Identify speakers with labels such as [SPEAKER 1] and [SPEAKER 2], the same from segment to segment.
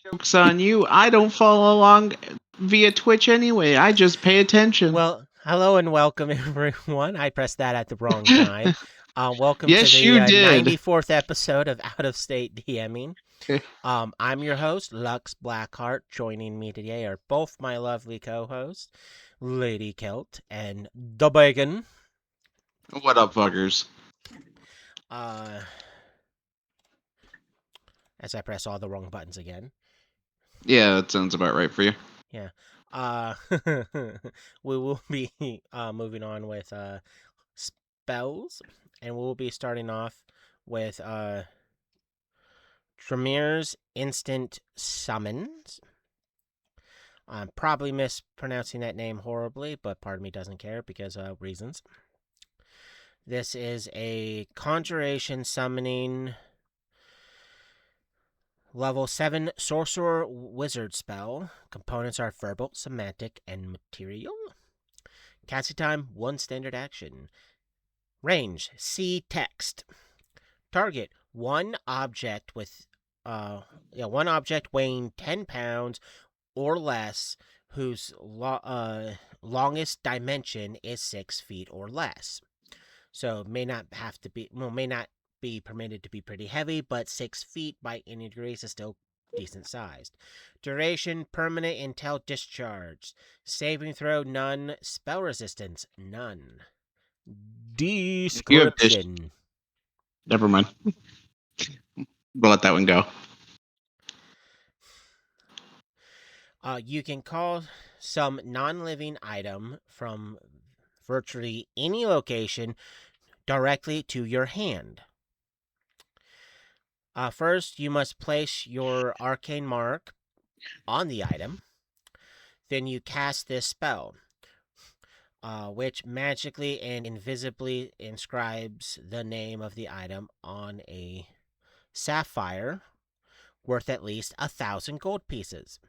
[SPEAKER 1] Joke's on you. I don't follow along via Twitch anyway. I just pay attention.
[SPEAKER 2] Well, hello and welcome, everyone. I pressed that at the wrong time. Welcome to
[SPEAKER 1] Yes,
[SPEAKER 2] the
[SPEAKER 1] you did.
[SPEAKER 2] 94th episode of Out of State DMing. I'm your host, lluksblackheart. Joining me today are both my lovely co-hosts, LadyCelt and the Bacon.
[SPEAKER 1] What up, fuckers?
[SPEAKER 2] Uh, as I press all the wrong buttons again.
[SPEAKER 1] Yeah, that sounds about right for you.
[SPEAKER 2] Yeah. Uh, we will be moving on with spells, and we'll be starting off with Tremir's Instant Summons. I'm probably mispronouncing that name horribly, but part of me doesn't care because of reasons. This is a conjuration summoning level 7 sorcerer wizard spell. Components are verbal, semantic, and material. Casting time 1 standard action. Range see text. Target one object one object weighing 10 pounds or less whose longest dimension is 6 feet or less. So may not be permitted to be pretty heavy, but 6 feet by any degrees is still decent sized. Duration permanent until discharged. Saving throw none. Spell resistance none.
[SPEAKER 1] You have dish.
[SPEAKER 2] Description.
[SPEAKER 1] Never mind. We'll let that one go.
[SPEAKER 2] You can call some non-living item from virtually any location directly to your hand. First, you must place your arcane mark on the item. Then you cast this spell, which magically and invisibly inscribes the name of the item on a sapphire worth at least 1,000 gold pieces.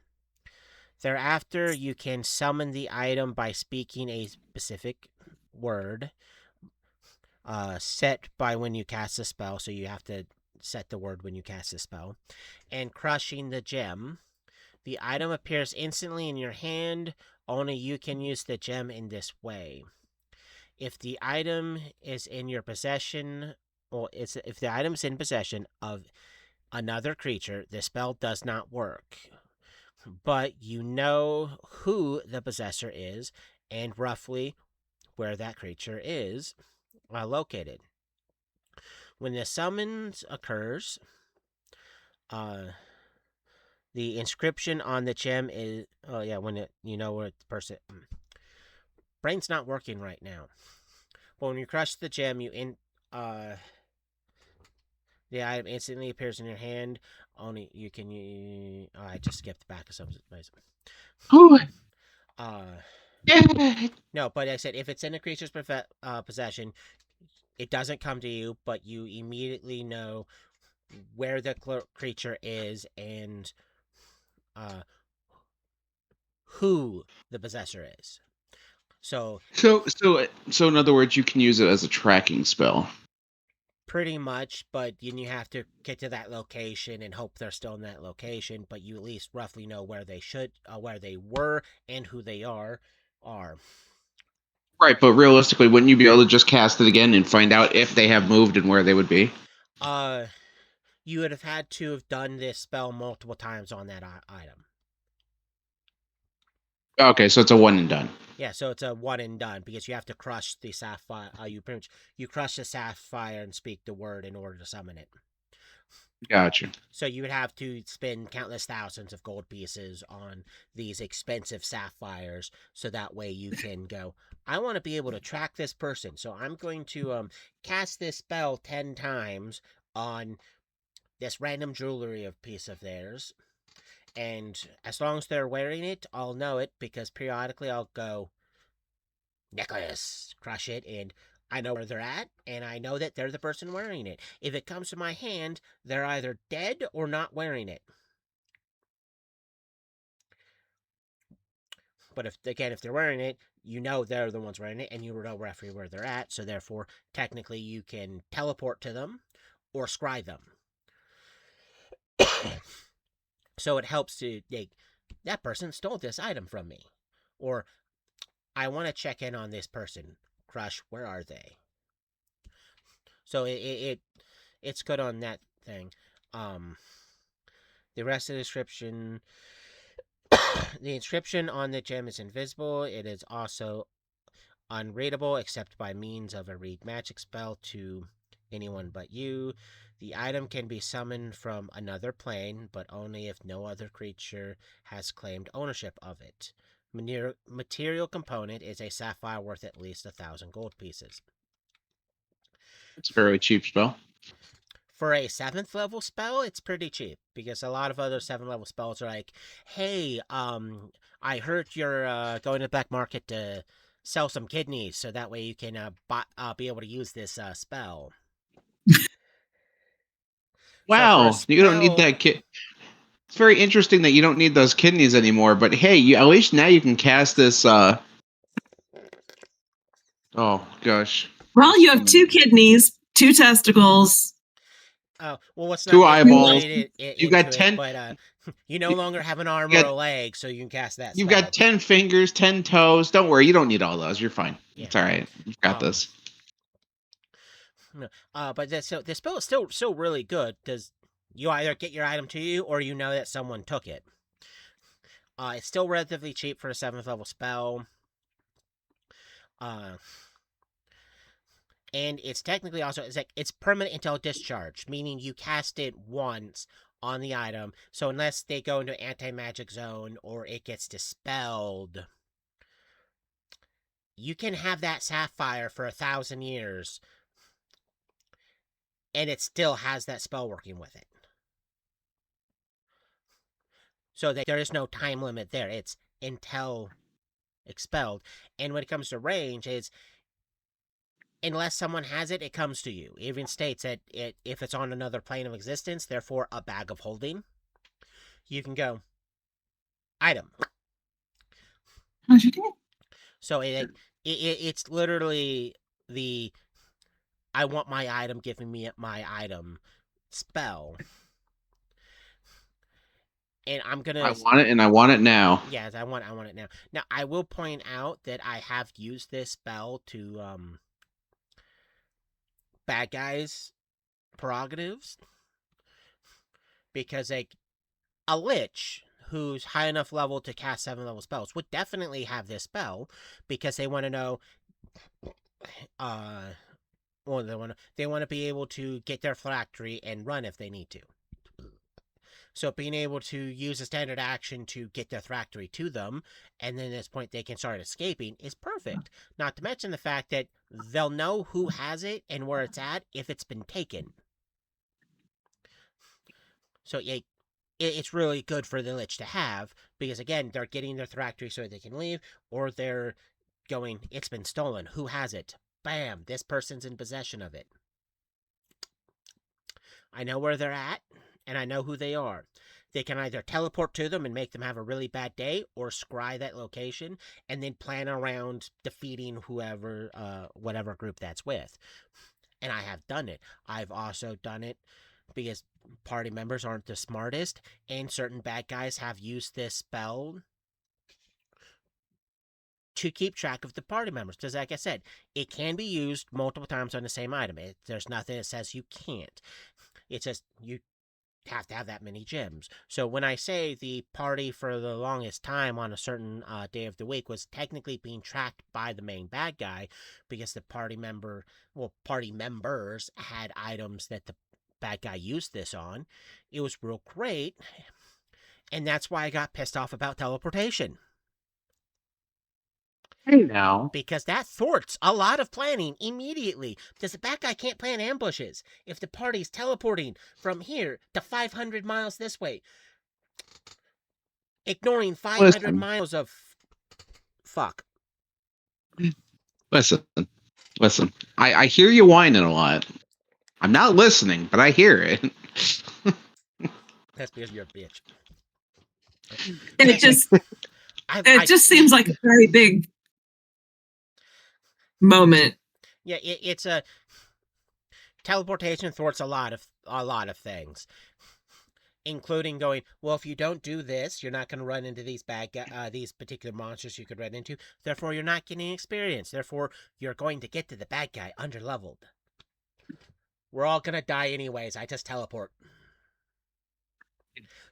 [SPEAKER 2] Thereafter, you can summon the item by speaking a specific word set by when you cast the spell, so you have to set the word when you cast the spell, and crushing the gem. The item appears instantly in your hand, only you can use the gem in this way. If the item is in your possession, if the item is in possession of another creature, the spell does not work. But you know who the possessor is and roughly where that creature is located. When the summons occurs, the inscription on the gem is you know where the person. Brain's not working right now. But when you crush the gem, the item instantly appears in your hand. Only you can. I just skipped back of some place. No, but like I said, if it's in a creature's possession, it doesn't come to you, but you immediately know where the creature is and who the possessor is. So
[SPEAKER 1] in other words, you can use it as a tracking spell.
[SPEAKER 2] pretty much, but you have to get to that location and hope they're still in that location. But you at least roughly know where they were, and who they are.
[SPEAKER 1] Right, but realistically, wouldn't you be able to just cast it again and find out if they have moved and where they would be?
[SPEAKER 2] You would have had to have done this spell multiple times on that item.
[SPEAKER 1] Okay, so it's a one and done.
[SPEAKER 2] Yeah, so it's a one and done because you have to crush the sapphire. You crush the sapphire and speak the word in order to summon it.
[SPEAKER 1] Gotcha.
[SPEAKER 2] So you would have to spend countless thousands of gold pieces on these expensive sapphires, so that way you can go, I want to be able to track this person, so I'm going to cast this spell 10 times on this random jewelry piece of theirs. And as long as they're wearing it, I'll know it because periodically I'll go, necklace, crush it, and I know where they're at, and I know that they're the person wearing it. If it comes to my hand, they're either dead or not wearing it. But if they're wearing it, you know they're the ones wearing it, and you know roughly where they're at, so therefore, technically, you can teleport to them or scry them. So it helps to, like, that person stole this item from me. Or, I want to check in on this person. Crush, where are they? So it's good on that thing. The rest of the description, the inscription on the gem is invisible. It is also unreadable except by means of a read magic spell to anyone but you. The item can be summoned from another plane, but only if no other creature has claimed ownership of it. Material component is a sapphire worth at least 1,000 gold pieces.
[SPEAKER 1] It's a very cheap spell.
[SPEAKER 2] For a 7th level spell, it's pretty cheap because a lot of other 7th level spells are like, hey, I heard you're going to the black market to sell some kidneys so that way you can be able to use this spell.
[SPEAKER 1] Wow, you don't need that kid. It's very interesting that you don't need those kidneys anymore. But hey, at least now you can cast this. Oh gosh.
[SPEAKER 3] Well, you have 2 kidneys, 2 testicles.
[SPEAKER 2] Oh, well, let's
[SPEAKER 1] 2
[SPEAKER 2] not get
[SPEAKER 1] eyeballs. You got
[SPEAKER 2] into
[SPEAKER 1] 10.
[SPEAKER 2] it, but you no longer have an arm
[SPEAKER 1] You
[SPEAKER 2] or
[SPEAKER 1] got-
[SPEAKER 2] a leg, so you can cast that
[SPEAKER 1] You've
[SPEAKER 2] spell.
[SPEAKER 1] got 10 fingers, 10 toes. Don't worry, you don't need all those. You're fine.
[SPEAKER 2] Yeah.
[SPEAKER 1] It's all right. You've got this.
[SPEAKER 2] But this spell is still really good because you either get your item to you or you know that someone took it. It's still relatively cheap for a 7th level spell. And it's technically also it's permanent until discharge, meaning you cast it once on the item. So unless they go into anti-magic zone or it gets dispelled, you can have that sapphire for 1,000 years, and it still has that spell working with it. So there is no time limit there. It's until expelled. And when it comes to range, is unless someone has it, it comes to you. It even states that if it's on another plane of existence, therefore a bag of holding, you can go item.
[SPEAKER 3] How'd you do?
[SPEAKER 2] So it's literally the I want my item, giving me my item spell. And I'm gonna.
[SPEAKER 1] I want it, and I want it now.
[SPEAKER 2] Yes, I want it now. Now I will point out that I have used this spell to bad guys' prerogatives because like a lich who's high enough level to cast 7 level spells would definitely have this spell because they want to know. Well, they want to be able to get their phylactery and run if they need to. So being able to use a standard action to get their phylactery to them, and then at this point they can start escaping, is perfect. Not to mention the fact that they'll know who has it and where it's at if it's been taken. So yeah, it's really good for the lich to have because again, they're getting their phylactery so they can leave, or they're going, it's been stolen. Who has it? Bam! This person's in possession of it. I know where they're at, and I know who they are. They can either teleport to them and make them have a really bad day, or scry that location and then plan around defeating whatever group that's with. And I have done it. I've also done it because party members aren't the smartest, and certain bad guys have used this spell to keep track of the party members. Because like I said, it can be used multiple times on the same item. There's nothing that says you can't. It's just you have to have that many gems. So when I say the party for the longest time on a certain day of the week was technically being tracked by the main bad guy because the party members had items that the bad guy used this on, it was real great. And that's why I got pissed off about teleportation.
[SPEAKER 1] Hey now.
[SPEAKER 2] Because that thwarts a lot of planning immediately. Because the bad guy can't plan ambushes. If the party's teleporting from here to 500 miles this way, ignoring 500 miles of fuck.
[SPEAKER 1] Listen. I hear you whining a lot. I'm not listening, but I hear it.
[SPEAKER 2] That's because you're a bitch.
[SPEAKER 3] It just seems like a very big moment.
[SPEAKER 2] Yeah, it's a teleportation thwarts a lot of things, including going, well, if you don't do this, you're not going to run into these these particular monsters you could run into. Therefore, you're not getting experience. Therefore, you're going to get to the bad guy underleveled. We're all going to die anyways. I just teleport.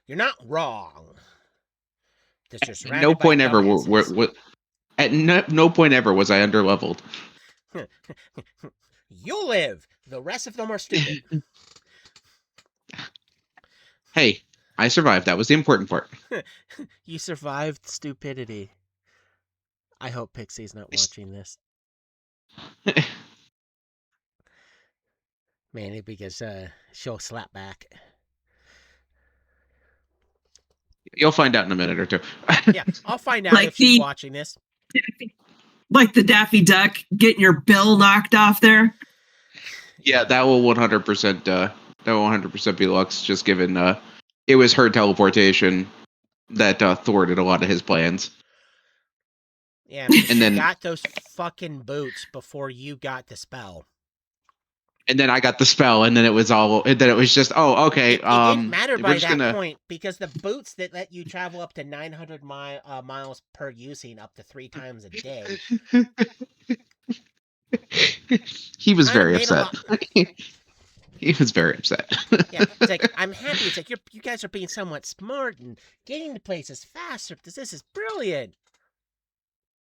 [SPEAKER 2] You're not wrong. Just you're
[SPEAKER 1] At no
[SPEAKER 2] surrounded by
[SPEAKER 1] point ever
[SPEAKER 2] dumbasses.
[SPEAKER 1] at no point ever was I underleveled.
[SPEAKER 2] You live. The rest of them are stupid.
[SPEAKER 1] Hey, I survived. That was the important part.
[SPEAKER 2] You survived stupidity. I hope Pixie's not watching this. Mainly because she'll slap back.
[SPEAKER 1] You'll find out in a minute or two.
[SPEAKER 2] Yeah, I'll find out if she's watching this.
[SPEAKER 3] Like the Daffy Duck getting your bill knocked off there.
[SPEAKER 1] Yeah, that will 100%. That will 100% be Lux. Just given it was her teleportation that thwarted a lot of his plans.
[SPEAKER 2] Yeah, because and then got those fucking boots before you got the spell.
[SPEAKER 1] And then I got the spell, and then it was all. And then it was just, oh, okay.
[SPEAKER 2] It didn't matter by that point because the boots that let you travel up to 900 miles per using up to 3 times a day.
[SPEAKER 1] He was very upset. He was very upset.
[SPEAKER 2] Yeah, it's like, I'm happy. It's like, you guys are being somewhat smart and getting to places faster because this is brilliant.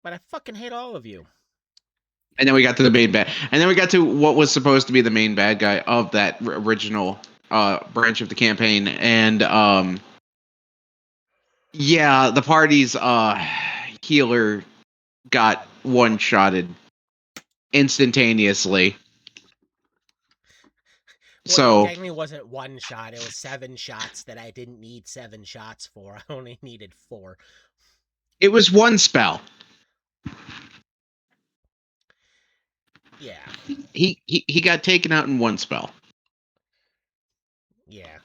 [SPEAKER 2] But I fucking hate all of you.
[SPEAKER 1] And then we got to the main bad. And then we got to what was supposed to be the main bad guy of that original branch of the campaign. And yeah, the party's healer got one-shotted instantaneously.
[SPEAKER 2] Well,
[SPEAKER 1] so
[SPEAKER 2] it technically wasn't one shot. It was 7 shots that I didn't need 7 shots for. I only needed 4.
[SPEAKER 1] It was one spell.
[SPEAKER 2] Yeah.
[SPEAKER 1] He got taken out in one spell.
[SPEAKER 2] Yeah.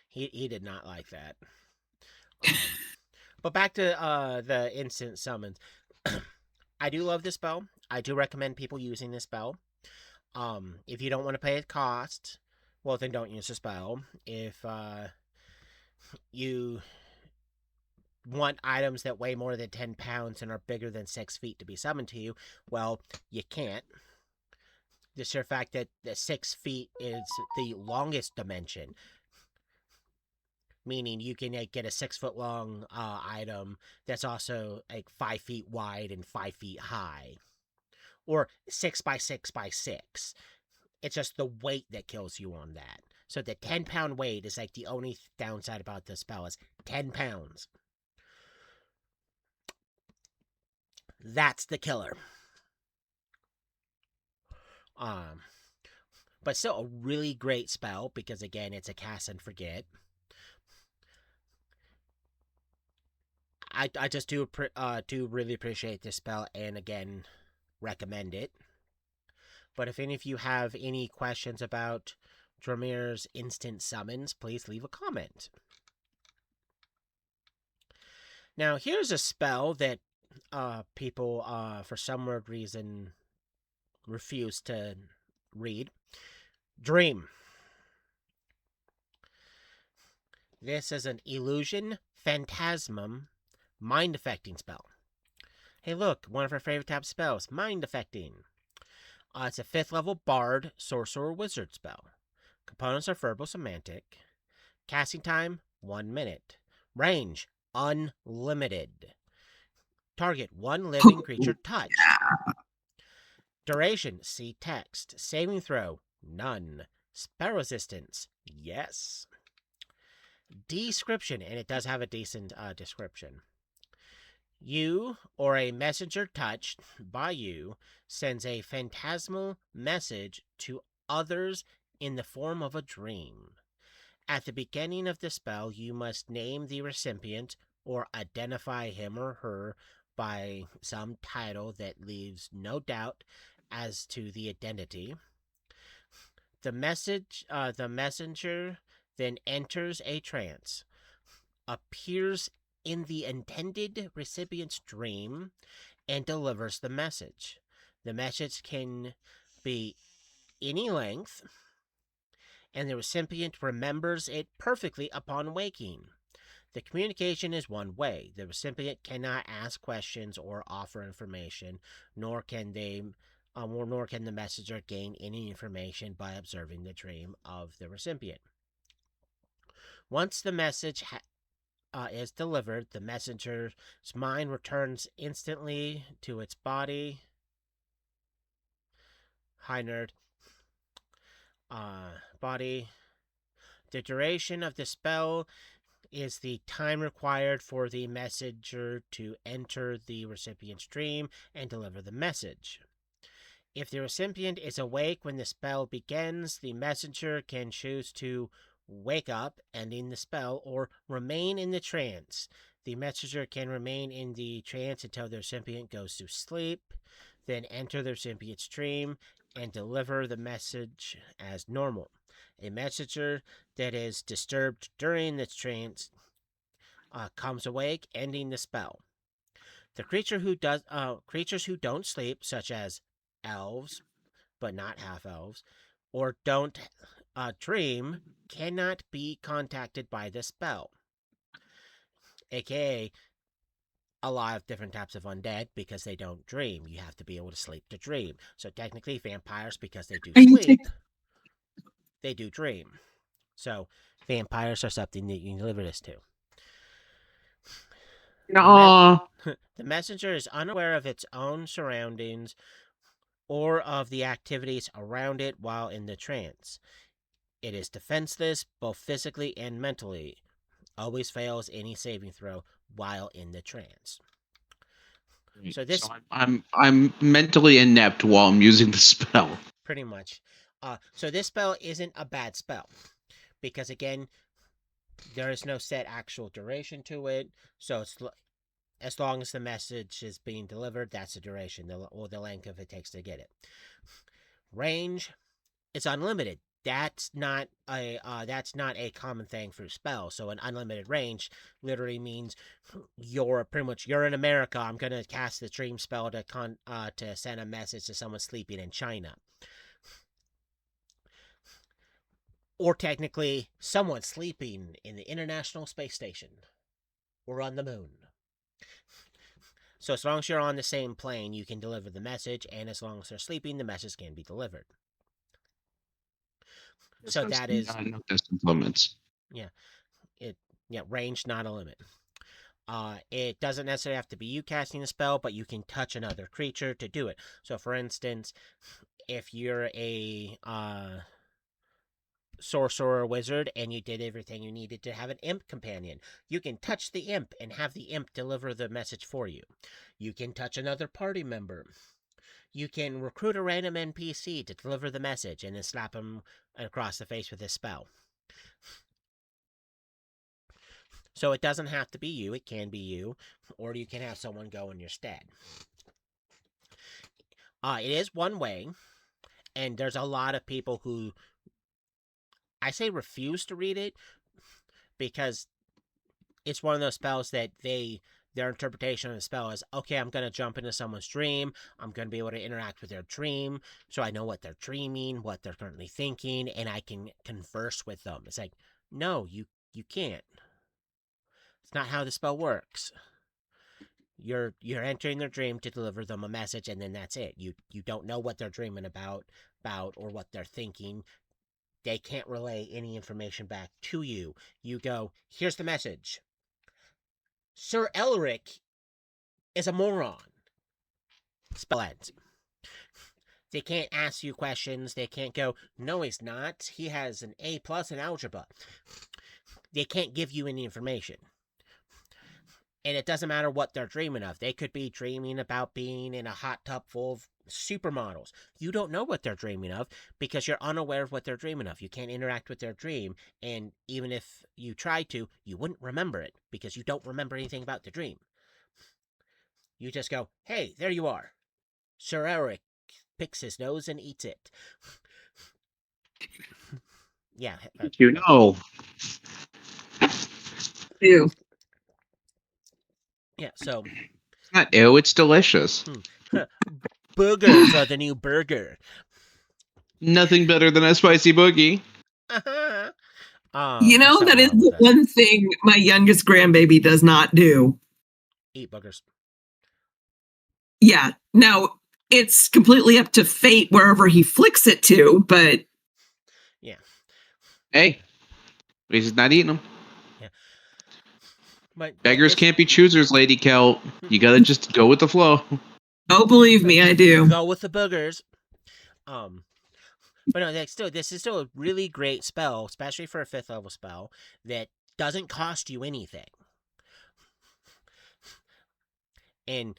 [SPEAKER 2] He did not like that. But back to the instant summons. I do love this spell. I do recommend people using this spell. If you don't want to pay a cost, well, then don't use the spell. If you want items that weigh more than 10 pounds and are bigger than 6 feet to be summoned to you, well, you can't. The sheer fact that the 6 feet is the longest dimension, meaning you can get a 6 foot long item that's also like 5 feet wide and 5 feet high, or 6 by 6 by 6. It's just the weight that kills you on that. So the 10-pound weight is like the only downside about this spell is 10 pounds. That's the killer. But still a really great spell because again, it's a cast and forget. I just do really appreciate this spell and again recommend it. But if any of you have any questions about Dramir's instant summons, please leave a comment. Now here's a spell that people for some weird reason refuse to read. Dream. This is an illusion, phantasmum, mind affecting spell. Hey look, one of our favorite type of spells, mind affecting. It's a 5th level bard, sorcerer, wizard spell. Components are verbal, semantic. Casting time, 1 minute. Range, unlimited. Target, 1 living creature touched. Duration, see text. Saving throw, none. Spell resistance, yes. Description, and it does have a decent description. You, or a messenger touched by you, sends a phantasmal message to others in the form of a dream. At the beginning of the spell, you must name the recipient or identify him or her by some title that leaves no doubt as to the identity. The messenger then enters a trance, appears in the intended recipient's dream, and delivers the message. The message can be any length, and the recipient remembers it perfectly upon waking. The communication is one way. The recipient cannot ask questions or offer information, nor can the messenger gain any information by observing the dream of the recipient. Once the message is delivered, the messenger's mind returns instantly to its body. High nerd. Body. The duration of the spell is the time required for the messenger to enter the recipient's dream and deliver the message. If the recipient is awake when the spell begins, the messenger can choose to wake up, ending the spell, or remain in the trance. The messenger can remain in the trance until the recipient goes to sleep, then enter the recipient's dream and deliver the message as normal. A messenger that is disturbed during the trance comes awake, ending the spell. The creatures who don't sleep, such as elves, but not half elves, or don't dream, cannot be contacted by the spell. AKA a lot of different types of undead because they don't dream. You have to be able to sleep to dream. So technically, vampires, because they do sleep, they do dream. So vampires are something that you can deliver this to. The messenger is unaware of its own surroundings or of the activities around it while in the trance. It is defenseless, both physically and mentally. Always fails any saving throw while in the trance. So this,
[SPEAKER 1] I'm mentally inept while I'm using the spell.
[SPEAKER 2] Pretty much. So this spell isn't a bad spell because, again, there is no set actual duration to it. So it's as long as the message is being delivered, that's the duration or the length of it takes to get it. Range is unlimited. That's not a common thing for spells. So an unlimited range literally means you're in America. I'm gonna cast the dream spell to send a message to someone sleeping in China, or technically someone sleeping in the International Space Station or on the moon. So as long as you're on the same plane, you can deliver the message, and as long as they're sleeping, the message can be delivered. So that is
[SPEAKER 1] no distance limits.
[SPEAKER 2] Range not a limit. It doesn't necessarily have to be you casting the spell, but you can touch another creature to do it. So, for instance, if you're a sorcerer or wizard and you did everything you needed to have an imp companion, you can touch the imp and have the imp deliver the message for you. You can touch another party member. You can recruit a random NPC to deliver the message and then slap him across the face with his spell. So it doesn't have to be you. It can be you, or you can have someone go in your stead. It is one way, and there's a lot of people who, I say, refuse to read it because it's one of those spells that their interpretation of the spell is, okay, I'm going to jump into someone's dream. I'm going to be able to interact with their dream, so I know what they're dreaming, what they're currently thinking, and I can converse with them. It's like, no, you can't. It's not how the spell works. You're entering their dream to deliver them a message, and then that's it. You don't know what they're dreaming about or what they're thinking. They can't relay any information back to you. You go, here's the message. Sir Elric is a moron. Spell ends. They can't ask you questions. They can't go, no, he's not. He has an A+ in algebra. They can't give you any information. And it doesn't matter what they're dreaming of. They could be dreaming about being in a hot tub full of supermodels. You don't know what they're dreaming of because you're unaware of what they're dreaming of. You can't interact with their dream. And even if you tried to, you wouldn't remember it because you don't remember anything about the dream. You just go, hey, there you are. Sir Eric picks his nose and eats it. Yeah.
[SPEAKER 1] You know.
[SPEAKER 3] Ew.
[SPEAKER 2] Yeah, so.
[SPEAKER 1] It's not ew, it's delicious.
[SPEAKER 2] Boogers are the new burger.
[SPEAKER 1] Nothing better than a spicy boogie.
[SPEAKER 3] You
[SPEAKER 2] there's
[SPEAKER 3] know, that
[SPEAKER 2] something
[SPEAKER 3] is
[SPEAKER 2] wrong with
[SPEAKER 3] the
[SPEAKER 2] us.
[SPEAKER 3] one thing my youngest grandbaby does not do.
[SPEAKER 2] Eat boogers.
[SPEAKER 3] Yeah. Now, it's completely up to fate wherever he flicks it to, but
[SPEAKER 2] Yeah.
[SPEAKER 1] Hey, he's not eating them.
[SPEAKER 2] Yeah. But yeah,
[SPEAKER 1] Beggars can't be choosers, LadyCelt. You gotta just go with the flow.
[SPEAKER 3] oh, believe me, I do.
[SPEAKER 2] Go with the boogers. But no, this is still a really great spell, especially for a 5th level spell that doesn't cost you anything. And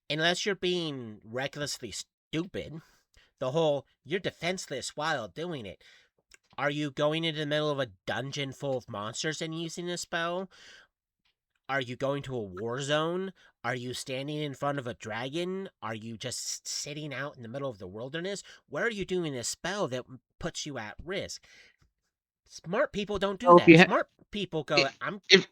[SPEAKER 2] unless you're being recklessly stupid, the whole you're defenseless while doing it. Are you going into the middle of a dungeon full of monsters and using this spell? Are you going to a war zone? Are you standing in front of a dragon? Are you just sitting out in the middle of the wilderness? Where are you doing this spell that puts you at risk? Smart people don't do
[SPEAKER 1] Well,
[SPEAKER 2] that. Smart people go,
[SPEAKER 1] if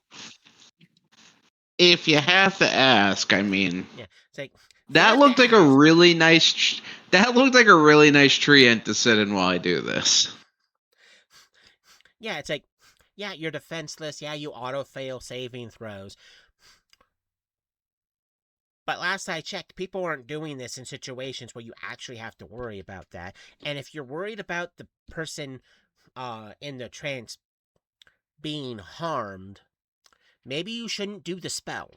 [SPEAKER 1] if you have to ask, I mean,
[SPEAKER 2] yeah. It's like, if you
[SPEAKER 1] that
[SPEAKER 2] have to
[SPEAKER 1] looked like a
[SPEAKER 2] ask,
[SPEAKER 1] really nice. That looked like a really nice tree ant to sit in while I do this.
[SPEAKER 2] yeah, it's like, yeah, you're defenseless. Yeah, you auto fail saving throws. But last I checked, people aren't doing this in situations where you actually have to worry about that. And if you're worried about the person in the trance being harmed, maybe you shouldn't do the spell.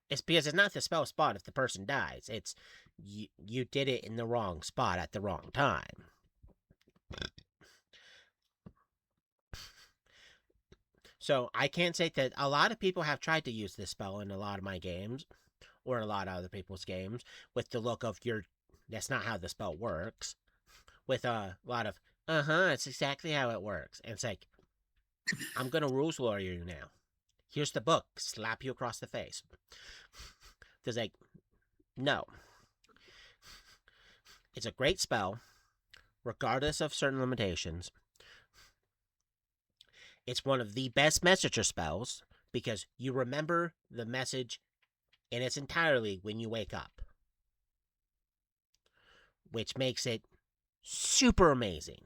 [SPEAKER 2] It's because it's not the spell spot if the person dies. It's you did it in the wrong spot at the wrong time. So I can't say that a lot of people have tried to use this spell in a lot of my games, or in a lot of other people's games, with the look of that's not how the spell works. With a lot of, it's exactly how it works. And it's like, I'm gonna rules lawyer you now. Here's the book, slap you across the face. There's like, no. It's a great spell, regardless of certain limitations. It's one of the best messenger spells because you remember the message in its entirety when you wake up, which makes it super amazing.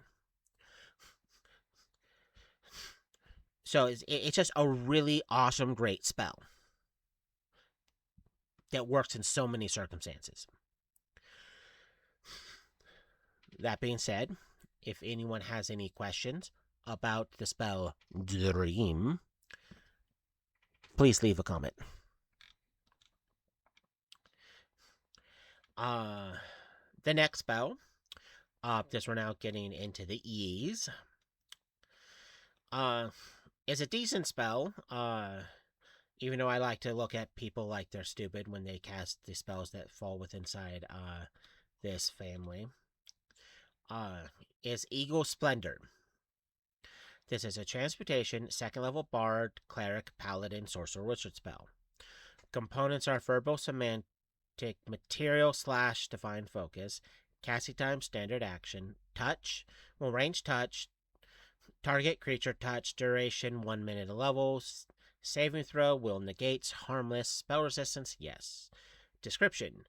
[SPEAKER 2] So it's just a really awesome, great spell that works in so many circumstances. That being said, if anyone has any questions about the spell Dream, please leave a comment. The next spell, because we're now getting into the E's, is a decent spell. Even though I like to look at people like they're stupid when they cast the spells that fall within this family. Is Eagle Splendor. This is a transportation, 2nd level bard, cleric, paladin, sorcerer, wizard spell. Components are verbal, semantic, material / divine focus, casting time, standard action, touch, range touch, target creature touch, duration 1 minute a level, saving throw, will negates, harmless, spell resistance, yes. Description.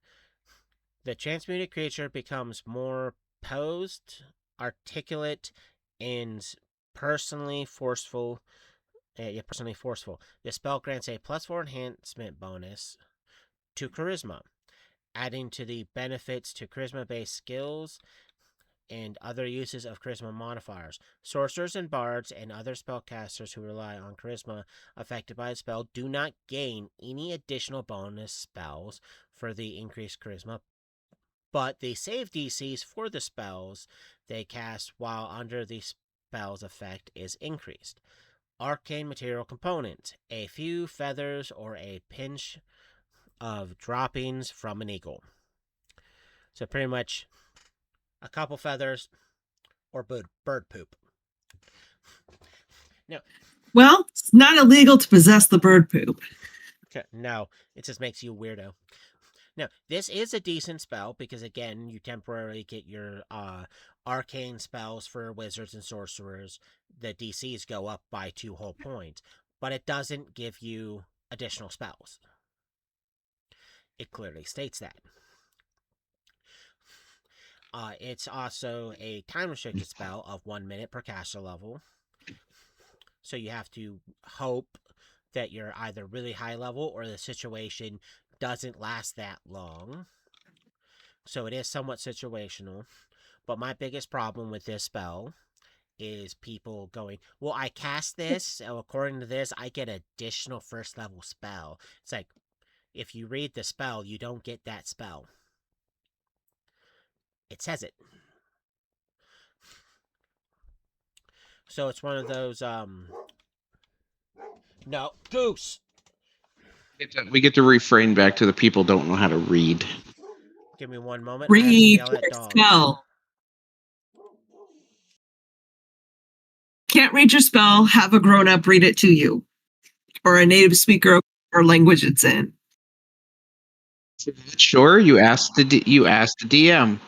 [SPEAKER 2] The transmuted creature becomes more posed, articulate, and personally forceful. The spell grants a +4 enhancement bonus to charisma, adding to the benefits to charisma-based skills and other uses of charisma modifiers. Sorcerers and bards and other spellcasters who rely on charisma affected by the spell do not gain any additional bonus spells for the increased charisma, but the save DCs for the spells they cast while under the spell's effect is increased. Arcane material component: a few feathers or a pinch of droppings from an eagle. So pretty much a couple feathers or bird poop. No.
[SPEAKER 3] Well, it's not illegal to possess the bird poop.
[SPEAKER 2] No, it just makes you a weirdo. Now, this is a decent spell because, again, you temporarily get your arcane spells for wizards and sorcerers. The DCs go up by 2 whole points, but it doesn't give you additional spells. It clearly states that. It's also a time restricted spell of 1 minute per caster level. So you have to hope that you're either really high level or the situation doesn't last that long. So it is somewhat situational. But my biggest problem with this spell is people going, well, I cast this, so according to this, I get additional first level spell. It's like, if you read the spell, you don't get that spell. It says it. So it's one of those, no, Goose!
[SPEAKER 1] We get to refrain back to the people don't know how to read.
[SPEAKER 2] Give me 1 moment. I have to
[SPEAKER 3] Read
[SPEAKER 2] yell at
[SPEAKER 3] your
[SPEAKER 2] dogs.
[SPEAKER 3] spell. Can't read your spell, have a grown-up read it to you. Or a native speaker or language it's in.
[SPEAKER 1] Sure, you asked the DM.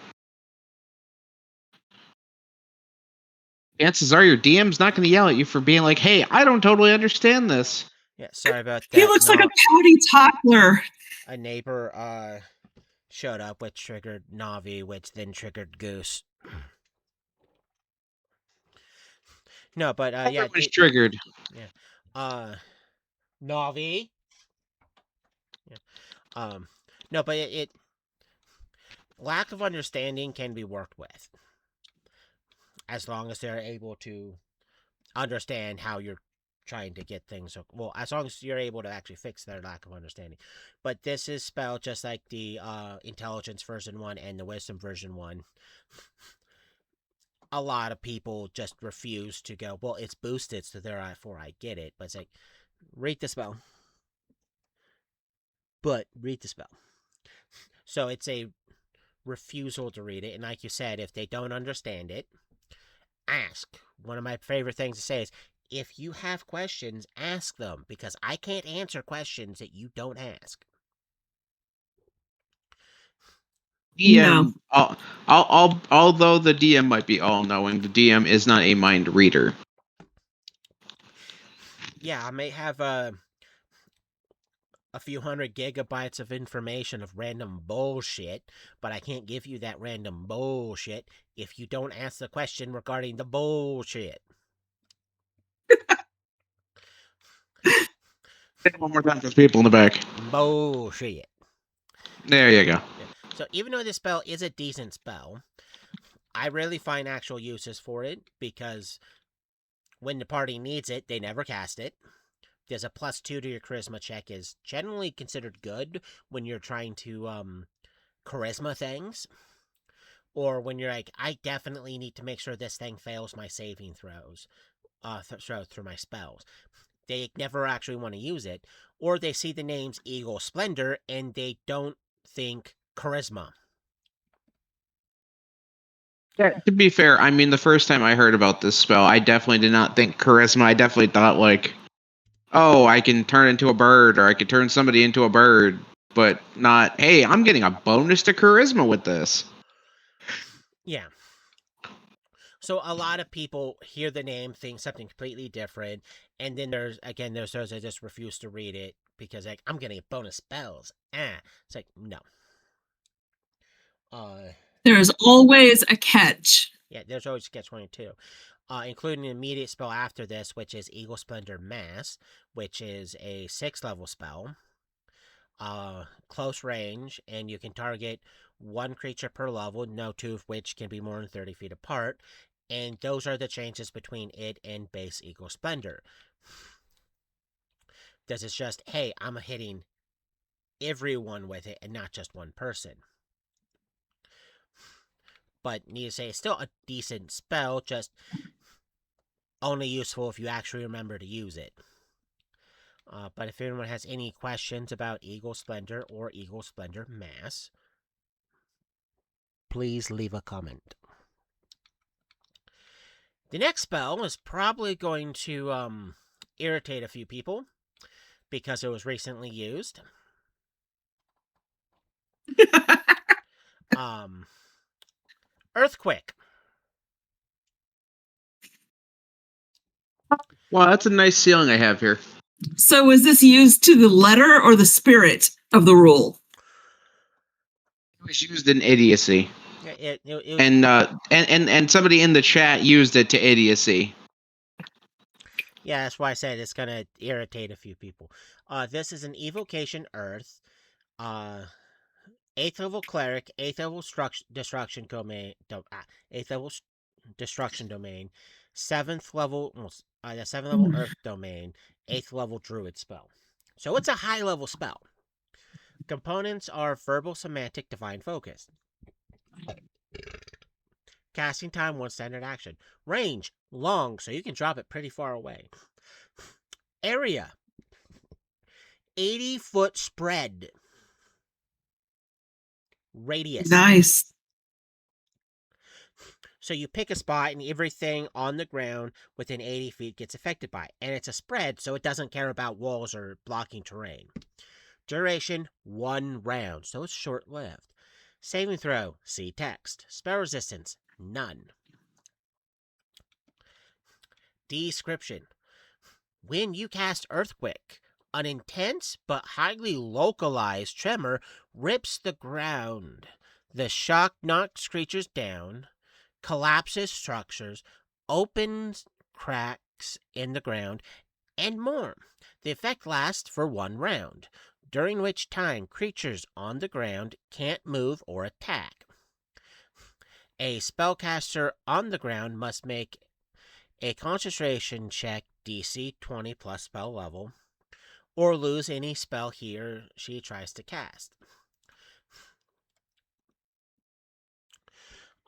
[SPEAKER 1] Chances are your DM's not going to yell at you for being like, "Hey, I don't totally understand this."
[SPEAKER 2] Yeah, sorry about that.
[SPEAKER 3] He looks like a pouty toddler.
[SPEAKER 2] A neighbor showed up, which triggered Navi, which then triggered Goose. No, but yeah,
[SPEAKER 1] Everyone's triggered.
[SPEAKER 2] Yeah. Navi. Yeah. No, but it lack of understanding can be worked with, as long as they're able to understand how you're trying to get things. Well, as long as you're able to actually fix their lack of understanding. But this is spelled just like the intelligence version 1 and the wisdom version 1. A lot of people just refuse to go, well, it's boosted, so therefore I get it. But it's like, read the spell. But read the spell. So it's a refusal to read it. And like you said, if they don't understand it, ask. One of my favorite things to say is, if you have questions, ask them, because I can't answer questions that you don't ask.
[SPEAKER 1] DM, although the DM might be all-knowing, the DM is not a mind reader.
[SPEAKER 2] Yeah, I may have a few hundred gigabytes of information of random bullshit, but I can't give you that random bullshit if you don't ask the question regarding the bullshit.
[SPEAKER 1] One more time for the people in the back.
[SPEAKER 2] Bullshit.
[SPEAKER 1] There you go.
[SPEAKER 2] Yeah. So even though this spell is a decent spell, I rarely find actual uses for it, because when the party needs it, they never cast it. There's a +2 to your charisma check is generally considered good when you're trying to charisma things. Or when you're like, I definitely need to make sure this thing fails my saving throws through my spells. They never actually want to use it. Or they see the names Eagle Splendor and they don't think charisma.
[SPEAKER 1] Yeah, to be fair, I mean, the first time I heard about this spell, I definitely did not think charisma. I definitely thought, like, oh, I can turn into a bird, or I could turn somebody into a bird, but not, hey, I'm getting a bonus to charisma with this.
[SPEAKER 2] Yeah. So a lot of people hear the name, think something completely different, and then there's those that just refuse to read it because, like, I'm getting bonus spells. It's like, no.
[SPEAKER 3] There's always a catch.
[SPEAKER 2] Yeah, there's always a catch-22. Including an immediate spell after this, which is Eagle Splendor Mass, which is a 6th level spell. Close range, and you can target one creature per level, no two of which can be more than 30 feet apart. And those are the changes between it and base Eagle Splendor. This is just, hey, I'm hitting everyone with it and not just one person. But need to say, it's still a decent spell, just only useful if you actually remember to use it. But if anyone has any questions about Eagle Splendor or Eagle Splendor Mass, please leave a comment. The next spell is probably going to irritate a few people because it was recently used. Earthquake.
[SPEAKER 1] Wow, that's a nice ceiling I have here.
[SPEAKER 3] So is this used to the letter or the spirit of the rule?
[SPEAKER 1] It was used in idiocy.
[SPEAKER 2] Yeah,
[SPEAKER 1] And somebody in the chat used it to idiocy.
[SPEAKER 2] Yeah, that's why I said it's gonna irritate a few people. This is an evocation Earth. 8th level cleric, 8th level destruction domain, 8th level destruction domain, 7th level, the 7th level Earth domain, 8th level druid spell. So it's a high level spell. Components are verbal, semantic, divine focus. Casting time, 1 standard action. Range, long, so you can drop it pretty far away. Area, 80-foot spread. Radius.
[SPEAKER 3] Nice.
[SPEAKER 2] So you pick a spot and everything on the ground within 80 feet gets affected by it. And it's a spread, so it doesn't care about walls or blocking terrain. Duration, 1 round, so it's short-lived. Saving throw, see text. Spell resistance, none. Description. When you cast Earthquake, an intense but highly localized tremor rips the ground. The shock knocks creatures down, collapses structures, opens cracks in the ground, and more. The effect lasts for 1 round, during which time creatures on the ground can't move or attack. A spellcaster on the ground must make a concentration check DC 20 plus spell level, or lose any spell he or she tries to cast.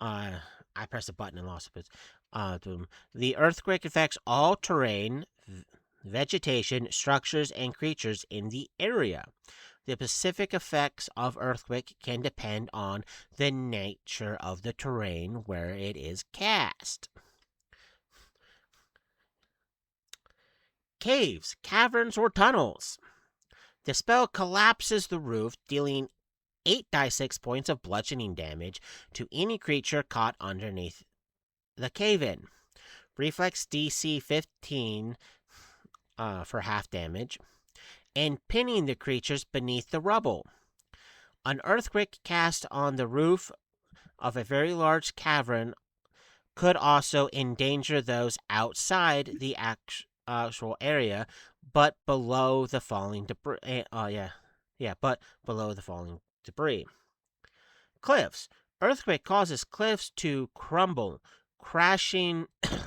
[SPEAKER 2] I pressed a button and lost it. The earthquake affects all terrain, vegetation, structures, and creatures in the area. The specific effects of earthquake can depend on the nature of the terrain where it is cast. Caves, caverns, or tunnels. The spell collapses the roof, dealing 8d6 points of bludgeoning damage to any creature caught underneath the cave-in. Reflex DC 15 for half damage, and pinning the creatures beneath the rubble. An earthquake cast on the roof of a very large cavern could also endanger those outside the actual area, but below the falling debris. But below the falling debris. Cliffs. Earthquake causes cliffs to crumble, crashing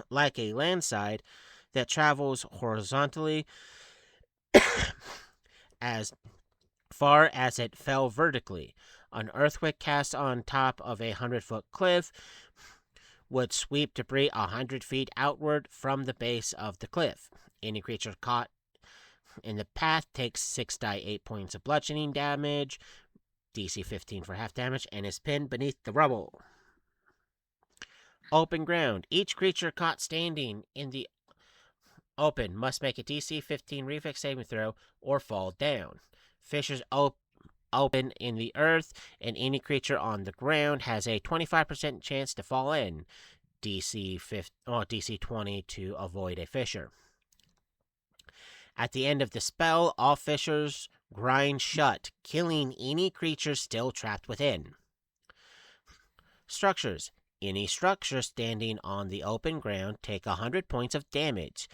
[SPEAKER 2] like a landslide that travels horizontally as far as it fell vertically. An earthquake cast on top of a 100-foot cliff would sweep debris 100 feet outward from the base of the cliff. Any creature caught in the path takes 6d8 points of bludgeoning damage, DC 15 for half damage, and is pinned beneath the rubble. Open ground. Each creature caught standing in the open must make a DC 15 reflex saving throw or fall down. Fissures open in the earth, and any creature on the ground has a 25% chance to fall in. DC 20 to avoid a fissure. At the end of the spell, all fissures grind shut, killing any creature still trapped within. Structures. Any structure standing on the open ground take 100 points of damage,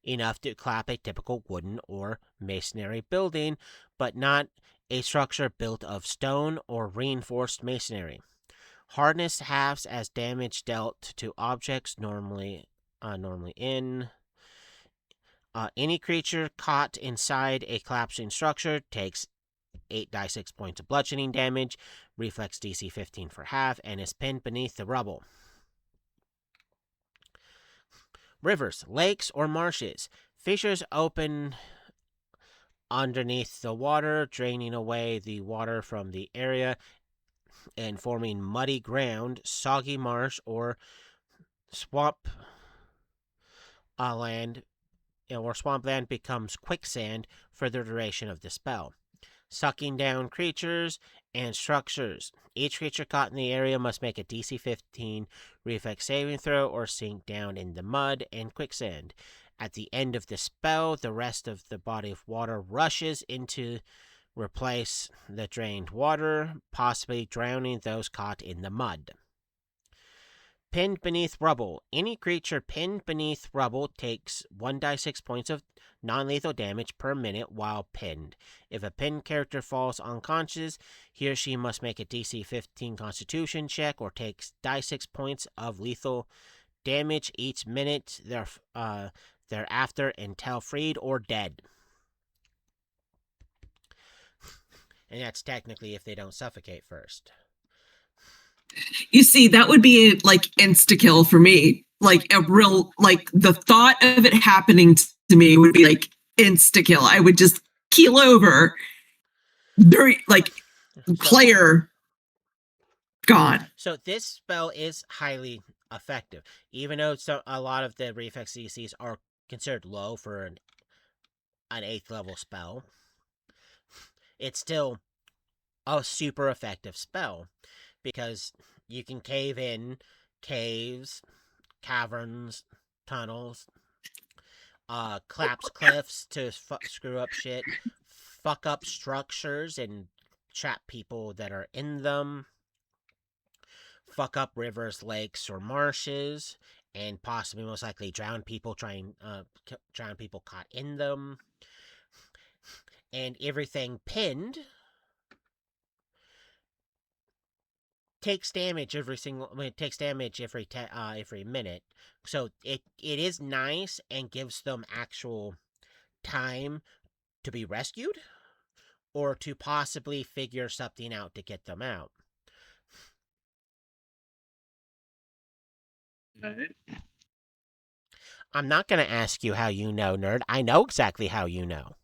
[SPEAKER 2] enough to clap a typical wooden or masonry building, but not a structure built of stone or reinforced masonry. Hardness halves as damage dealt to objects normally in. Any creature caught inside a collapsing structure takes 8d6 points of bludgeoning damage, reflex DC 15 for half, and is pinned beneath the rubble. Rivers, lakes, or marshes. Fissures open underneath the water, draining away the water from the area and forming muddy ground, soggy marsh, or swamp land. Or swampland becomes quicksand for the duration of the spell. Sucking down creatures and structures. Each creature caught in the area must make a DC 15 reflex saving throw or sink down in the mud and quicksand. At the end of the spell, the rest of the body of water rushes into Replace the drained water, possibly drowning those caught in the mud. Pinned beneath rubble. Any creature pinned beneath rubble takes 1d6 points of non-lethal damage per minute while pinned. If a pinned character falls unconscious, he or she must make a DC 15 Constitution check or takes d6 points of lethal damage each minute thereafter until freed or dead. And that's technically if they don't suffocate first.
[SPEAKER 3] You see, that would be like insta-kill for me. Like a real, like the thought of it happening to me would be like insta-kill. I would just keel over. Like player gone.
[SPEAKER 2] So this spell is highly effective, even though a lot of the reflex CCs are considered low for an 8th level spell. It's still a super effective spell because you can cave in caves, caverns, tunnels, collapse cliffs to screw up shit, fuck up structures and trap people that are in them, fuck up rivers, lakes, or marshes, and possibly most likely drown people drown people caught in them. And everything pinned takes damage takes damage every minute. So it is nice and gives them actual time to be rescued or to possibly figure something out to get them out.
[SPEAKER 1] Right.
[SPEAKER 2] I'm not going to ask you how you know, nerd. I know exactly how you know.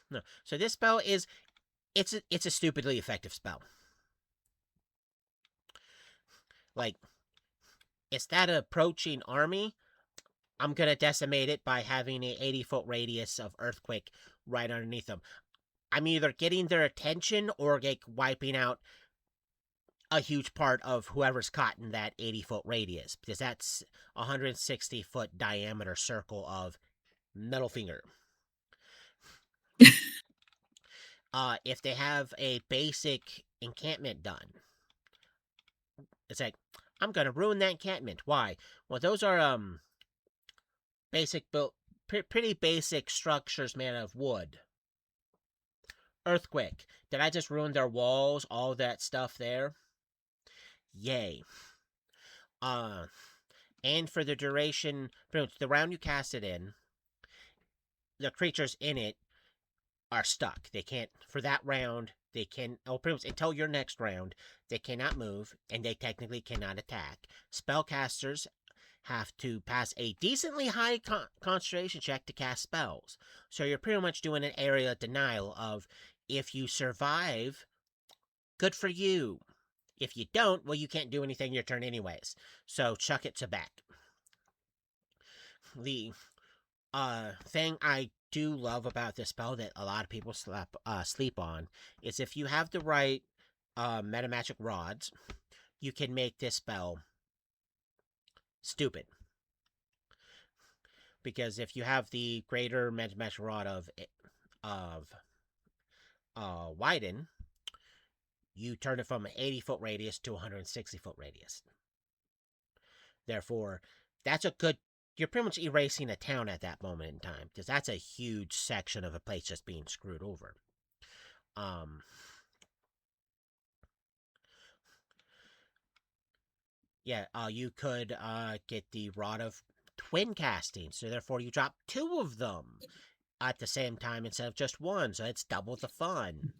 [SPEAKER 2] No. So this spell is it's a stupidly effective spell. Like, it's that approaching army. I'm going to decimate it by having a 80-foot radius of earthquake right underneath them. I'm either getting their attention or like wiping out a huge part of whoever's caught in that 80-foot radius, because that's a 160-foot diameter circle of middle finger. If they have a basic encampment done, it's like, I'm gonna ruin that encampment. Why? Well, those are pretty basic structures made out of wood. Earthquake. Did I just ruin their walls? All that stuff there? Yay. And for the duration, the round you cast it in, the creatures in it are stuck. They can't, for that round, they can, pretty much until your next round, they cannot move, and they technically cannot attack. Spellcasters have to pass a decently high concentration check to cast spells. So you're pretty much doing an area denial of, if you survive, good for you. If you don't, well, you can't do anything your turn anyways. So chuck it to back. The thing I do love about this spell that a lot of people sleep on is if you have the right metamagic rods, you can make this spell stupid. Because if you have the greater metamagic rod of widen, you turn it from an 80-foot radius to a 160-foot radius. Therefore, that's a good... You're pretty much erasing a town at that moment in time, because that's a huge section of a place just being screwed over. You could get the Rod of Twin Casting, so therefore you drop 2 of them at the same time instead of just 1, so it's double the fun.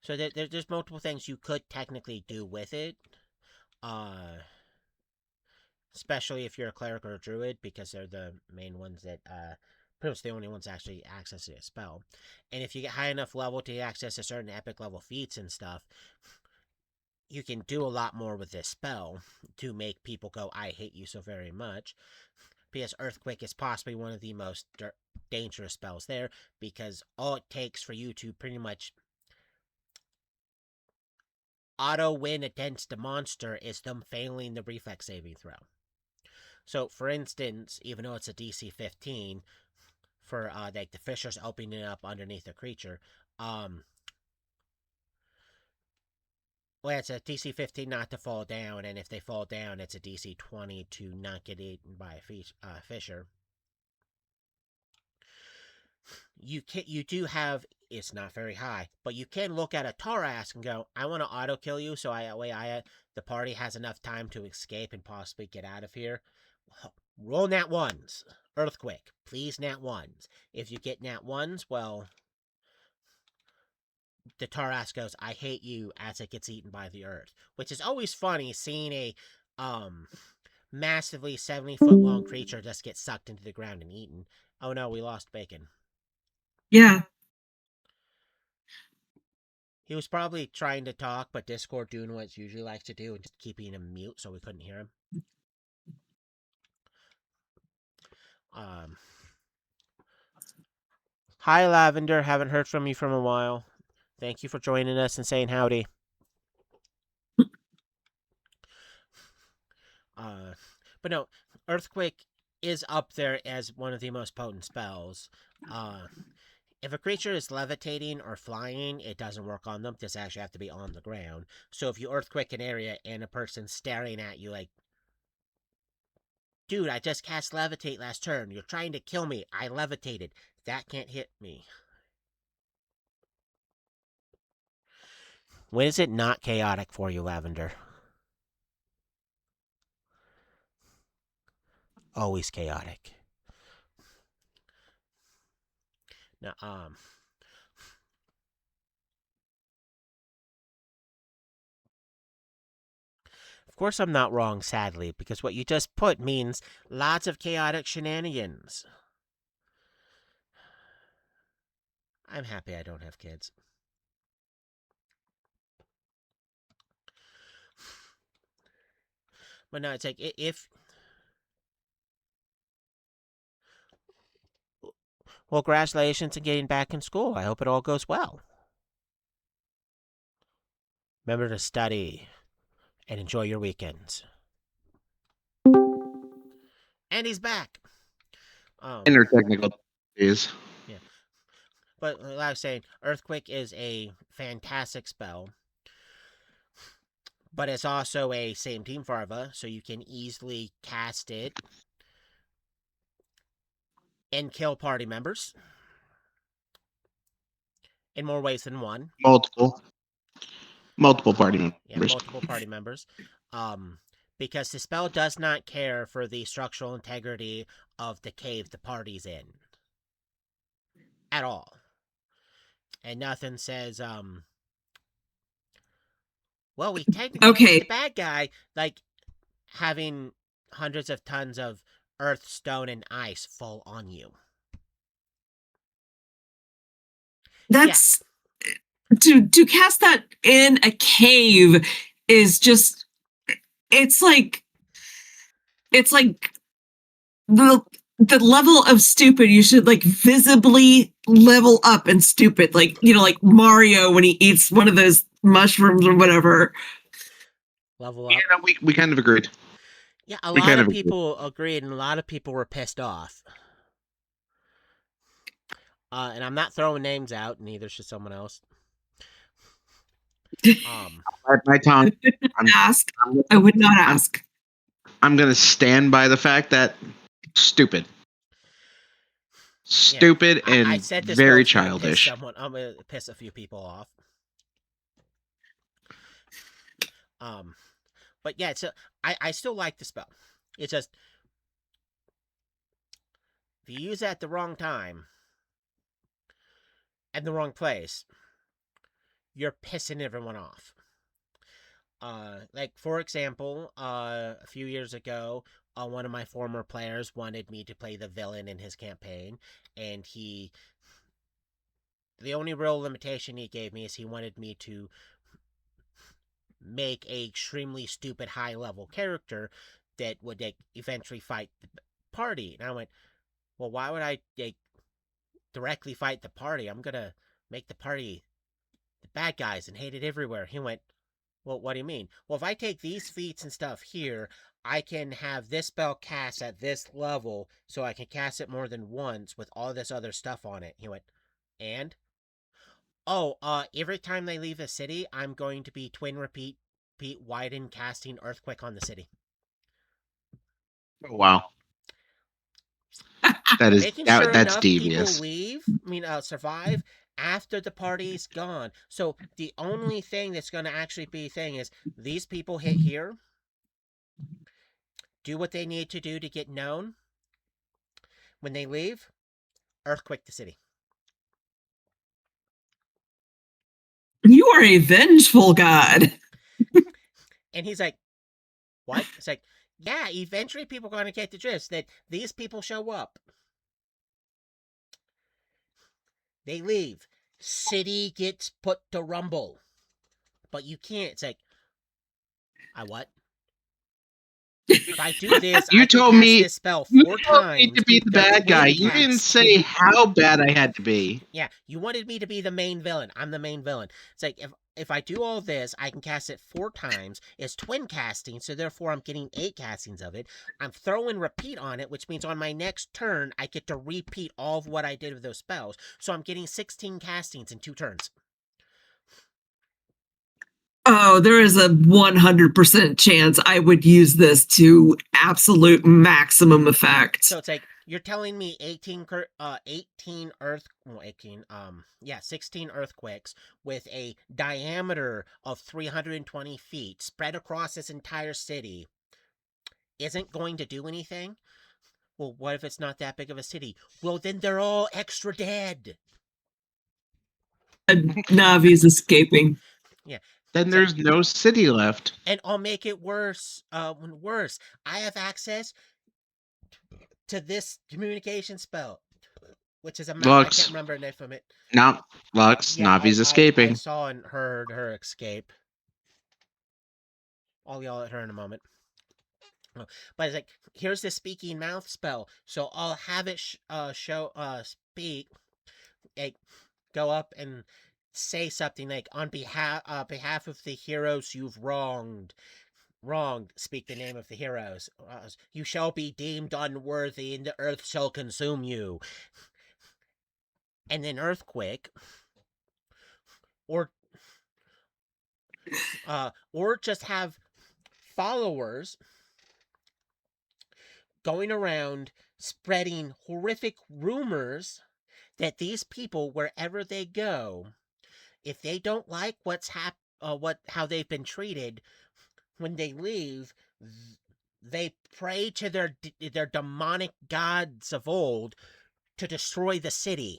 [SPEAKER 2] So there's multiple things you could technically do with it. Especially if you're a cleric or a druid, because they're the main ones that, pretty much the only ones actually accessing a spell. And if you get high enough level to access a certain epic level feats and stuff, you can do a lot more with this spell to make people go, I hate you so very much. Because Earthquake is possibly one of the most dangerous spells there, because all it takes for you to pretty much auto-win against the monster is them failing the reflex saving throw. So, for instance, even though it's a DC 15, for like the fissures opening up underneath the creature, well, it's a DC 15 not to fall down, and if they fall down, it's a DC 20 to not get eaten by a fissure. You do have, it's not very high, but you can look at a Tarask and go, I want to auto kill you, so the party has enough time to escape and possibly get out of here. Roll nat ones. Earthquake, please nat ones. If you get nat ones, well, the Tarask goes, I hate you, as it gets eaten by the earth. Which is always funny, seeing a massively 70-foot long creature just get sucked into the ground and eaten. Oh no, we lost Bacon.
[SPEAKER 3] Yeah.
[SPEAKER 2] He was probably trying to talk, but Discord doing what it usually likes to do and just keeping him mute so we couldn't hear him. Hi, Lavender. Haven't heard from you from a while. Thank you for joining us and saying howdy. But no, Earthquake is up there as one of the most potent spells. If a creature is levitating or flying, it doesn't work on them. This actually have to be on the ground. So if you Earthquake an area and a person's staring at you like, dude, I just cast Levitate last turn. You're trying to kill me. I levitated. That can't hit me. When is it not chaotic for you, Lavender? Always chaotic. Now, of course I'm not wrong, sadly, because what you just put means lots of chaotic shenanigans. I'm happy I don't have kids. But no, it's like, if... Well, congratulations on getting back in school. I hope it all goes well. Remember to study and enjoy your weekends. And he's back.
[SPEAKER 1] Inner technical days.
[SPEAKER 2] Yeah. But like I was saying, Earthquake is a fantastic spell. But it's also a same team Farva, so you can easily cast it and kill party members in more ways than one.
[SPEAKER 1] Multiple party members.
[SPEAKER 2] Yeah, multiple party members. Because the spell does not care for the structural integrity of the cave the party's in. At all. And nothing says, well, we technically beat the bad guy, like having hundreds of tons of earth, stone, and ice fall on you.
[SPEAKER 3] That's to cast that in a cave is just it's like the level of stupid you should like visibly level up and stupid, like, you know, like Mario when he eats one of those mushrooms or whatever.
[SPEAKER 2] Level up.
[SPEAKER 1] Yeah, no, we kind of agreed.
[SPEAKER 2] Yeah, a lot of people agreed, and a lot of people were pissed off. And I'm not throwing names out, neither should someone else.
[SPEAKER 1] My tongue.
[SPEAKER 3] I would not ask.
[SPEAKER 1] I'm going to stand by the fact that stupid. Stupid and
[SPEAKER 2] I said this
[SPEAKER 1] very childish.
[SPEAKER 2] I'm going to piss a few people off. But yeah, so I still like the spell. It's just, if you use it at the wrong time and the wrong place, you're pissing everyone off. Like, for example, a few years ago, one of my former players wanted me to play the villain in his campaign, and the only real limitation he gave me is he wanted me to make a extremely stupid high-level character that would eventually fight the party. And I went, well, why would I directly fight the party? I'm gonna make the party the bad guys and hate it everywhere. He went, well, what do you mean? Well, if I take these feats and stuff here, I can have this spell cast at this level, so I can cast it more than once with all this other stuff on it. He went, and? Oh, every time they leave the city, I'm going to be twin repeat widen casting Earthquake on the city.
[SPEAKER 1] Oh, wow.
[SPEAKER 2] Making sure
[SPEAKER 1] That's
[SPEAKER 2] enough people
[SPEAKER 1] devious.
[SPEAKER 2] survive after the party's gone. So the only thing that's going to actually be a thing is these people hit here, do what they need to do to get known. When they leave, Earthquake the city.
[SPEAKER 3] You are a vengeful god.
[SPEAKER 2] And he's like, what? It's like, yeah, eventually people are going to get the gist that these people show up. They leave. City gets put to rumble. But you can't. It's like, I what? If I do this,
[SPEAKER 1] You
[SPEAKER 2] I can
[SPEAKER 1] told
[SPEAKER 2] cast
[SPEAKER 1] me
[SPEAKER 2] this spell
[SPEAKER 1] you
[SPEAKER 2] 4
[SPEAKER 1] told me
[SPEAKER 2] times.
[SPEAKER 1] to be the
[SPEAKER 2] They're
[SPEAKER 1] bad guy.
[SPEAKER 2] twin
[SPEAKER 1] You didn't
[SPEAKER 2] cast.
[SPEAKER 1] say how bad I had to be.
[SPEAKER 2] Yeah, you wanted me to be the main villain. I'm the main villain. It's like if I do all this, I can cast it 4 times. It's twin casting, so therefore I'm getting 8 castings of it. I'm throwing repeat on it, which means on my next turn I get to repeat all of what I did with those spells. So I'm getting 16 castings in 2 turns.
[SPEAKER 3] Oh, there is a 100% chance I would use this to absolute maximum effect.
[SPEAKER 2] So it's like you're telling me 18 16 earthquakes with a diameter of 320 feet spread across this entire city isn't going to do anything? Well, what if it's not that big of a city? Well, then they're all extra dead.
[SPEAKER 3] Navi's escaping.
[SPEAKER 2] Yeah.
[SPEAKER 1] Then there's no city left.
[SPEAKER 2] And I'll make it worse. Worse. I have access to this communication spell, which is a map. I can't remember the name of it.
[SPEAKER 1] No, Lux,
[SPEAKER 2] Yeah,
[SPEAKER 1] Navi's escaping.
[SPEAKER 2] I saw and heard her escape. I'll yell at her in a moment. But it's like, here's the speaking mouth spell. So I'll have it speak, like, go up and say something like, on behalf of the heroes you've wronged, speak the name of the heroes. You shall be deemed unworthy, and the earth shall consume you. And then earthquake, or just have followers going around spreading horrific rumors that these people, wherever they go, if they don't like how they've been treated, when they leave, they pray to their demonic gods of old to destroy the city.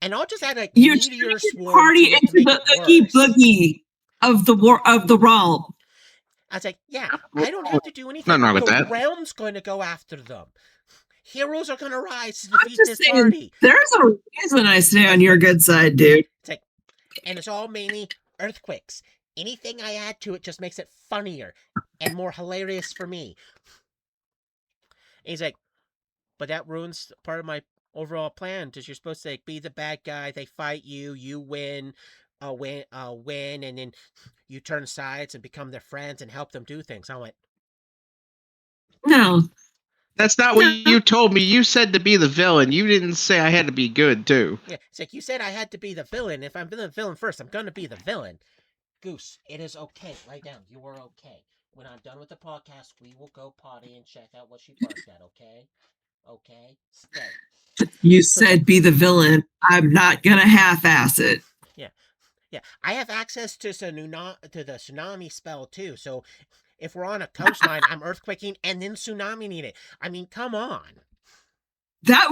[SPEAKER 2] And I'll just add like meteor swarm
[SPEAKER 3] party
[SPEAKER 2] to it
[SPEAKER 3] into
[SPEAKER 2] to make
[SPEAKER 3] the
[SPEAKER 2] it
[SPEAKER 3] oogie
[SPEAKER 2] worse.
[SPEAKER 3] boogie of the realm.
[SPEAKER 2] I was like, yeah, I don't have to do anything. The realm's going to go after them. Heroes are going to rise to defeat this party.
[SPEAKER 3] There's a reason I stay on your good side, dude.
[SPEAKER 2] It's like, and it's all mainly earthquakes. Anything I add to it just makes it funnier and more hilarious for me. And he's like, but that ruins part of my overall plan, because you're supposed to like be the bad guy. They fight you, you win, and then you turn sides and become their friends and help them do things. I went,
[SPEAKER 3] no,
[SPEAKER 1] that's not what you told me. You said to be the villain. You didn't say I had to be good too.
[SPEAKER 2] Yeah, it's like you said I had to be the villain. If I'm the villain first, I'm gonna be the villain. Goose, it is okay. Lie down. You are okay. When I'm done with the podcast, we will go potty and check out what she barked at. Okay. Okay, stay.
[SPEAKER 3] You said be the villain. I'm not gonna half-ass it.
[SPEAKER 2] Yeah. I have access to the tsunami spell too. So if we're on a coastline, I'm earthquaking and then tsunami it. I mean, come on.
[SPEAKER 3] That.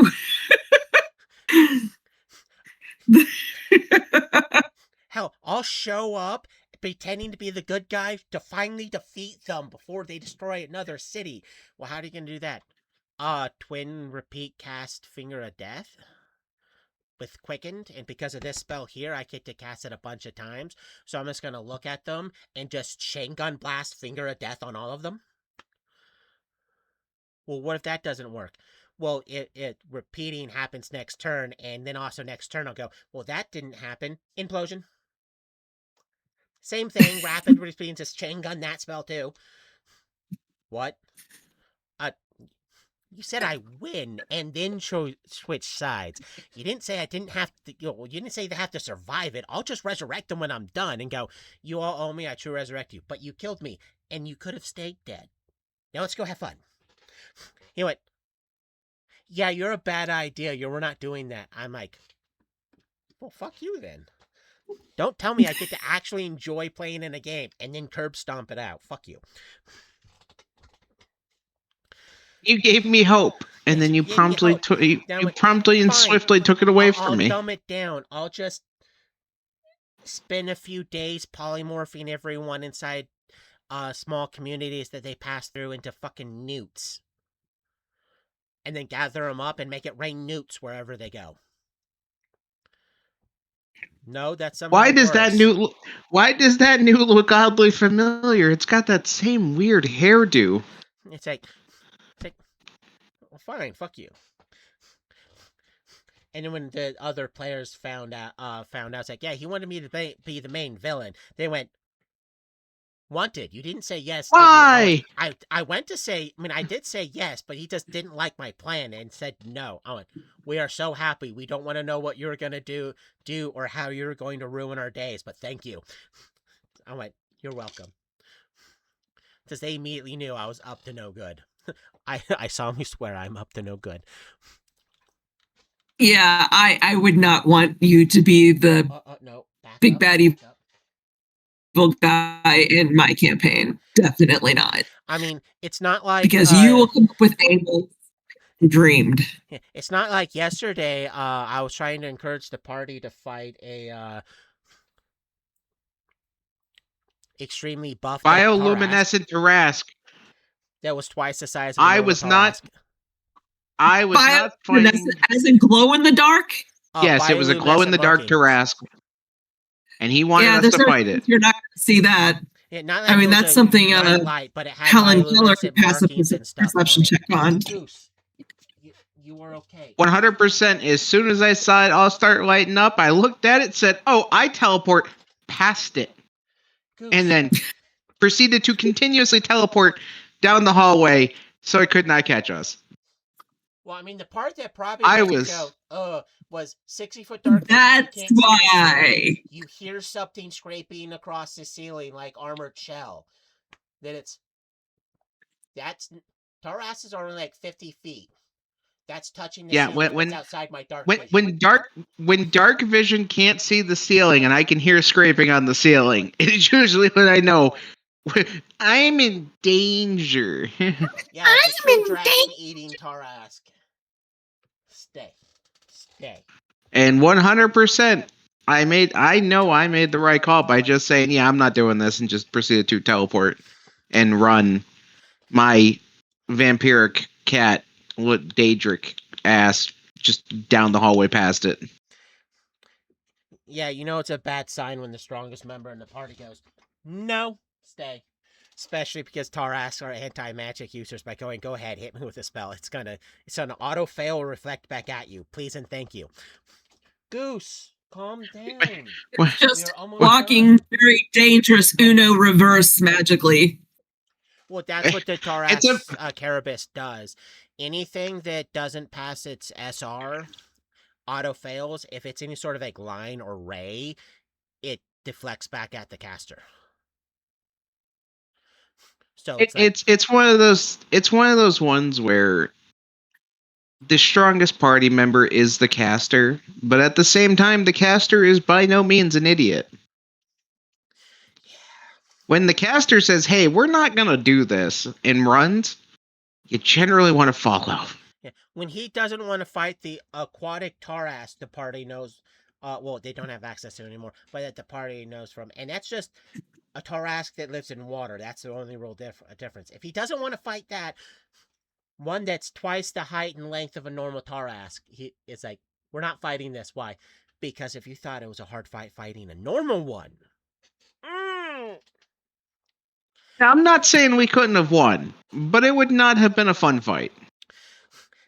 [SPEAKER 2] Hell, I'll show up pretending to be the good guy to finally defeat them before they destroy another city. Well, how are you gonna do that? Twin repeat cast Finger of Death with Quickened, and because of this spell here, I get to cast it a bunch of times. So I'm just gonna look at them and just chain gun blast Finger of Death on all of them. Well, what if that doesn't work? Well, it repeating happens next turn, and then also next turn I'll go, well, that didn't happen. Implosion. Same thing, rapid repeating, just chain gun that spell too. What? You said I win and then switch sides. You didn't say I didn't have to. You didn't say they have to survive it. I'll just resurrect them when I'm done and go. You all owe me. I true resurrect you. But you killed me, and you could have stayed dead. Now let's go have fun. He went. Yeah, you're a bad idea. We're not doing that. I'm like, well, fuck you then. Don't tell me I get to actually enjoy playing in a game and then curb stomp it out. Fuck you.
[SPEAKER 1] You gave me hope, and then you promptly and swiftly took it away from me.
[SPEAKER 2] I'll dumb it down. I'll just spend a few days polymorphing everyone inside small communities that they pass through into fucking newts. And then gather them up and make it rain newts wherever they go. No, that's something
[SPEAKER 1] Why does that new look oddly familiar? It's got that same weird hairdo.
[SPEAKER 2] It's like well, fine, fuck you. And then when the other players found out, it's like, yeah, he wanted me to be the main villain. They went, wanted. You didn't say yes.
[SPEAKER 1] Why?
[SPEAKER 2] I went to say, I did say yes, but he just didn't like my plan and said no. I went, we are so happy. We don't want to know what you're going to do or how you're going to ruin our days, but thank you. I went, you're welcome. Because they immediately knew I was up to no good. I solemnly swear I'm up to no good.
[SPEAKER 3] Yeah, I would not want you to be the big bad evil guy in my campaign. Definitely not.
[SPEAKER 2] It's not like...
[SPEAKER 3] Because you will come up with angles dreamed.
[SPEAKER 2] It's not like yesterday I was trying to encourage the party to fight a extremely buffed
[SPEAKER 1] bioluminescent Tarask.
[SPEAKER 2] That was twice the size of a normal Tarask.
[SPEAKER 1] I was not fighting...
[SPEAKER 3] As in glow in the dark?
[SPEAKER 1] Yes, it was a glow in the dark Tarask. And he wanted us to fight it.
[SPEAKER 3] You're not going to see that.
[SPEAKER 2] Yeah, not
[SPEAKER 3] I mean, that's something
[SPEAKER 2] light, but it had
[SPEAKER 3] Helen Keller could pass a perception check on.
[SPEAKER 2] Goose, you were okay.
[SPEAKER 1] 100%. As soon as I saw it all start lighting up, I looked at it, said, oh, I teleport past it. Goose. And then proceeded to continuously teleport down the hallway so it could not catch us.
[SPEAKER 2] Well, the part that probably was 60-foot dark.
[SPEAKER 3] That's why.
[SPEAKER 2] You hear something scraping across the ceiling like armored shell. Taras's are only like 50 feet. That's touching the ceiling. When outside my dark vision.
[SPEAKER 1] When dark vision can't see the ceiling and I can hear scraping on the ceiling, it is usually when I know I'm in danger.
[SPEAKER 2] Yeah, I'm in danger. Eating Tarask. Stay.
[SPEAKER 1] And 100%, I know I made the right call by just saying, yeah, I'm not doing this, and just proceeded to teleport and run my vampiric cat, Daedric ass, just down the hallway past it.
[SPEAKER 2] Yeah, it's a bad sign when the strongest member in the party goes, no, stay. Especially because Tarask are anti-magic users by going, go ahead, hit me with a spell. It's gonna auto fail, reflect back at you. Please and thank you. Goose, calm down.
[SPEAKER 3] Just walking very dangerous Uno reverse magically.
[SPEAKER 2] Well, that's what the Tarask Carabus does. Anything that doesn't pass its SR auto fails. If it's any sort of like line or ray, it deflects back at the caster. So
[SPEAKER 1] it's one of those ones where the strongest party member is the caster, but at the same time the caster is by no means an idiot.
[SPEAKER 2] Yeah.
[SPEAKER 1] When the caster says, "Hey, we're not going to do this," and runs, you generally want to follow.
[SPEAKER 2] Yeah. When he doesn't want to fight the aquatic Tarask, the party knows they don't have access to it anymore, but that the party knows from, and that's just a Tarask that lives in water. That's the only real difference. If he doesn't want to fight that one that's twice the height and length of a normal Tarask, it's like, we're not fighting this. Why? Because if you thought it was a hard fight fighting a normal one.
[SPEAKER 1] Now, I'm not saying we couldn't have won, but it would not have been a fun fight.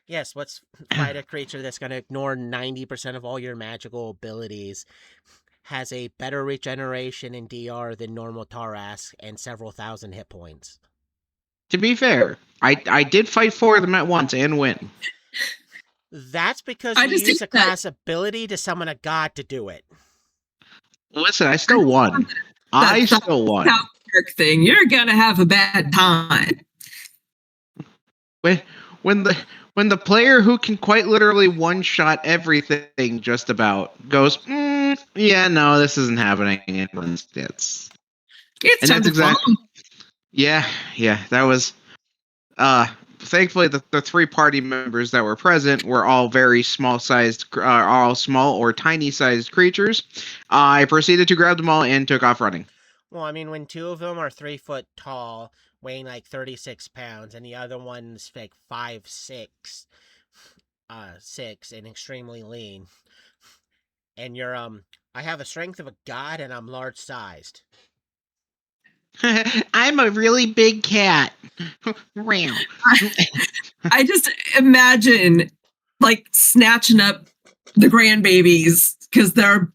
[SPEAKER 2] Yes, let's fight a creature that's going to ignore 90% of all your magical abilities, has a better regeneration in DR than normal Tarask, and several thousand hit points.
[SPEAKER 1] To be fair, I did fight 4 of them at once and win.
[SPEAKER 2] That's because
[SPEAKER 3] I
[SPEAKER 2] you
[SPEAKER 3] just
[SPEAKER 2] use a
[SPEAKER 3] think that-
[SPEAKER 2] class ability to summon a god to do it.
[SPEAKER 1] Listen, I still won. I still won.
[SPEAKER 3] South Park thing. You're gonna have a bad time.
[SPEAKER 1] When the player who can quite literally one-shot everything just about goes, yeah, no, this isn't happening. It's
[SPEAKER 3] It's
[SPEAKER 1] and
[SPEAKER 3] time
[SPEAKER 1] that's
[SPEAKER 3] to
[SPEAKER 1] exactly
[SPEAKER 3] fall.
[SPEAKER 1] yeah, that was thankfully the 3 party members that were present were all very all small or tiny sized creatures. I proceeded to grab them all and took off running.
[SPEAKER 2] Well, I mean, when 2 of them are 3 foot tall, weighing like 36 pounds, and the other one's like 5'6", 6, and extremely lean, and you're I have a strength of a god and I'm large sized.
[SPEAKER 1] I'm a really big cat.
[SPEAKER 3] I just imagine like snatching up the grandbabies because they're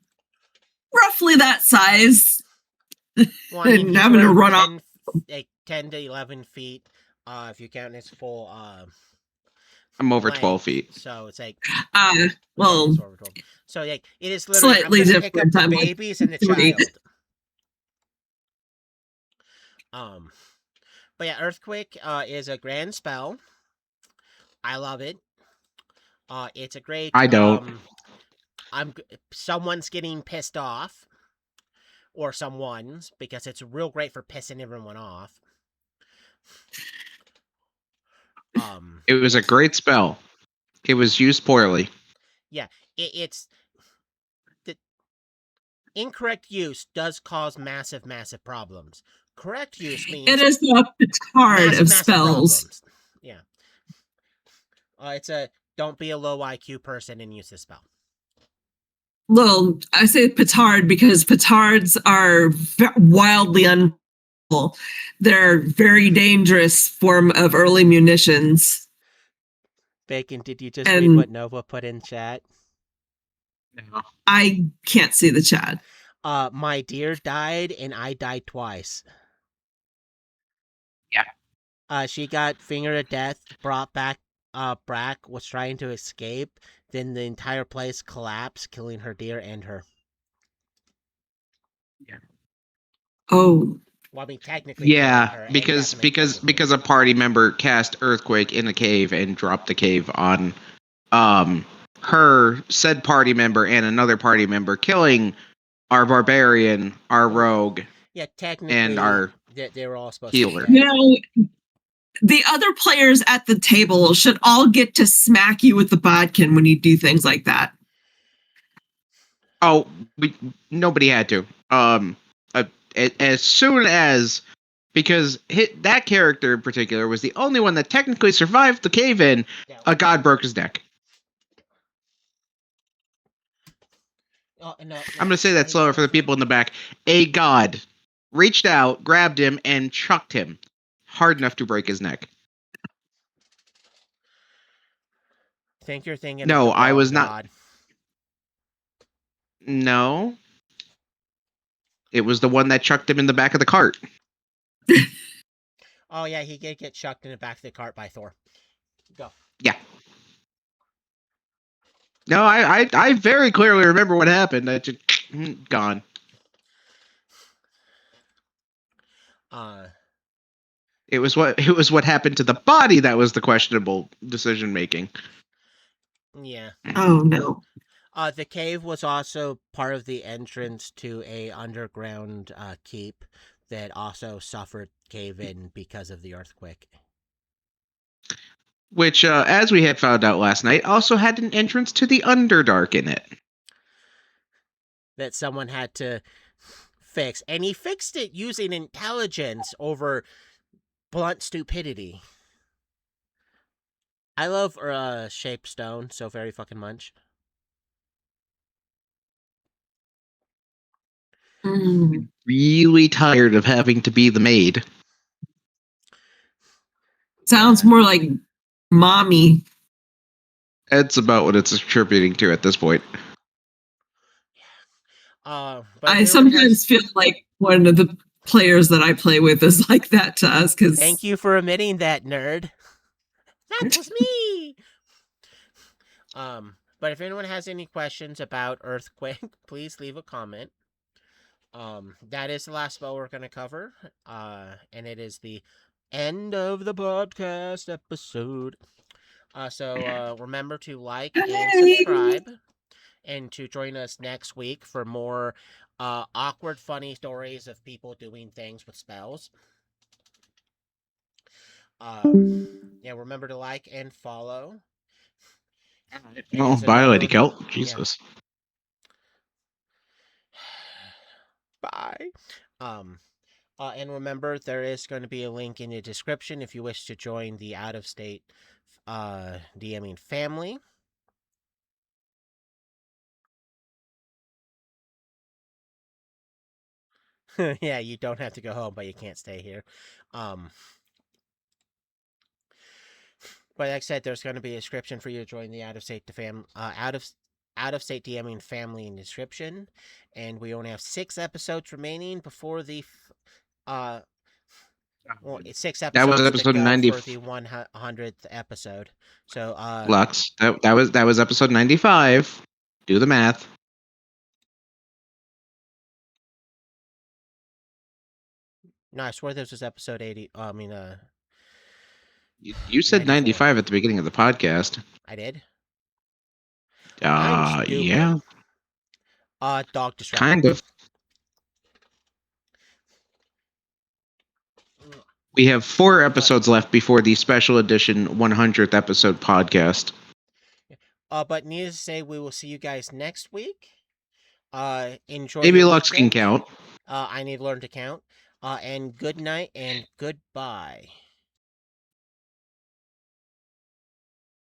[SPEAKER 3] roughly that size.
[SPEAKER 2] Well, I mean,
[SPEAKER 3] And having to run off.
[SPEAKER 2] like 10 to 11 feet, if you count his full
[SPEAKER 1] I'm over
[SPEAKER 2] length.
[SPEAKER 1] 12 feet.
[SPEAKER 2] So it's like
[SPEAKER 3] Well,
[SPEAKER 2] it's over 12. So like it is literally
[SPEAKER 3] slightly
[SPEAKER 2] I'm gonna pick up
[SPEAKER 3] different.
[SPEAKER 2] the
[SPEAKER 3] I'm like
[SPEAKER 2] babies and the
[SPEAKER 3] 3.
[SPEAKER 2] child. But yeah, Earthquake is a grand spell. I love it. It's a great.
[SPEAKER 1] I don't.
[SPEAKER 2] Someone's getting pissed off, or someone's, because it's real great for pissing everyone off.
[SPEAKER 1] It was a great spell. It was used poorly.
[SPEAKER 2] Yeah, it's the incorrect use does cause massive problems. Correct use means
[SPEAKER 3] It is the petard of spells.
[SPEAKER 2] problems. Yeah. It's a don't be a low IQ person and use this spell.
[SPEAKER 3] Well, I say petard because petards are wildly unpredictable. They're very dangerous form of early munitions.
[SPEAKER 2] Bacon, did you just read what Nova put in chat?
[SPEAKER 1] No.
[SPEAKER 3] I can't see the chat.
[SPEAKER 2] My deer died and I died twice.
[SPEAKER 1] Yeah.
[SPEAKER 2] She got fingered to death, brought back. Brack was trying to escape. Then the entire place collapsed, killing her deer and her.
[SPEAKER 1] Yeah.
[SPEAKER 3] Oh.
[SPEAKER 2] Well, I mean, technically.
[SPEAKER 1] Yeah, because a party member cast Earthquake in a cave and dropped the cave on her said party member and another party member, killing our barbarian, our rogue.
[SPEAKER 2] Yeah, technically,
[SPEAKER 1] and our
[SPEAKER 2] they were all supposed
[SPEAKER 1] healer.
[SPEAKER 2] to be dead.
[SPEAKER 3] You know, the other players at the table should all get to smack you with the bodkin when you do things like that.
[SPEAKER 1] Oh, nobody had to. As soon as, because that character in particular was the only one that technically survived the cave-in, a god broke his neck.
[SPEAKER 2] No,
[SPEAKER 1] I'm going to say that slower for the people in the back. A god reached out, grabbed him, and chucked him hard enough to break his neck.
[SPEAKER 2] Think you're thinking
[SPEAKER 1] No,
[SPEAKER 2] of the
[SPEAKER 1] I was
[SPEAKER 2] wrong
[SPEAKER 1] not.
[SPEAKER 2] god.
[SPEAKER 1] No. It was the one that chucked him in the back of the cart.
[SPEAKER 2] Oh, yeah, he did get chucked in the back of the cart by Thor. Go.
[SPEAKER 1] Yeah. No, I very clearly remember what happened. I just gone. It was what happened to the body that was the questionable decision making.
[SPEAKER 2] Yeah.
[SPEAKER 3] Oh no.
[SPEAKER 2] The cave was also part of the entrance to a underground keep that also suffered cave-in because of the earthquake.
[SPEAKER 1] Which, as we had found out last night, also had an entrance to the Underdark in it.
[SPEAKER 2] That someone had to fix. And he fixed it using intelligence over blunt stupidity. I love Shaped Stone so very fucking much.
[SPEAKER 1] Really tired of having to be the maid.
[SPEAKER 3] Sounds more like mommy.
[SPEAKER 1] That's about what it's attributing to at this point.
[SPEAKER 2] But
[SPEAKER 3] I sometimes feel like one of the players that I play with is like that to us. Because
[SPEAKER 2] Thank you for admitting that, nerd. That was me. But if anyone has any questions about Earthquake, please leave a comment. That is the last spell we're going to cover. And it is the end of the podcast episode. So remember to like and subscribe, and to join us next week for more awkward, funny stories of people doing things with spells. Yeah, remember to like and follow.
[SPEAKER 1] Oh, bye, LadyCelt. Jesus.
[SPEAKER 2] Bye. And remember, there is going to be a link in the description if you wish to join the out-of-state DMing family. Yeah, you don't have to go home, but you can't stay here. But like I said, there's going to be a description for you to join the out-of-state DMing family in description, and we only have 6 episodes remaining before the 6 episodes
[SPEAKER 1] That was episode
[SPEAKER 2] to go
[SPEAKER 1] 90
[SPEAKER 2] for the 100th episode. So
[SPEAKER 1] Lux. That was episode 95. Do the math.
[SPEAKER 2] no, I swear this was episode 80.
[SPEAKER 1] You said 95 at the beginning of the podcast.
[SPEAKER 2] I did. I'm stupid.
[SPEAKER 1] Yeah.
[SPEAKER 2] Dog distraction.
[SPEAKER 1] Kind of. We have 4 episodes left before the special edition 100th episode podcast.
[SPEAKER 2] But needless to say, we will see you guys next week. Enjoy.
[SPEAKER 1] Maybe
[SPEAKER 2] your
[SPEAKER 1] Lux can
[SPEAKER 2] weekend.
[SPEAKER 1] count.
[SPEAKER 2] I need to learn to count. And good night and goodbye.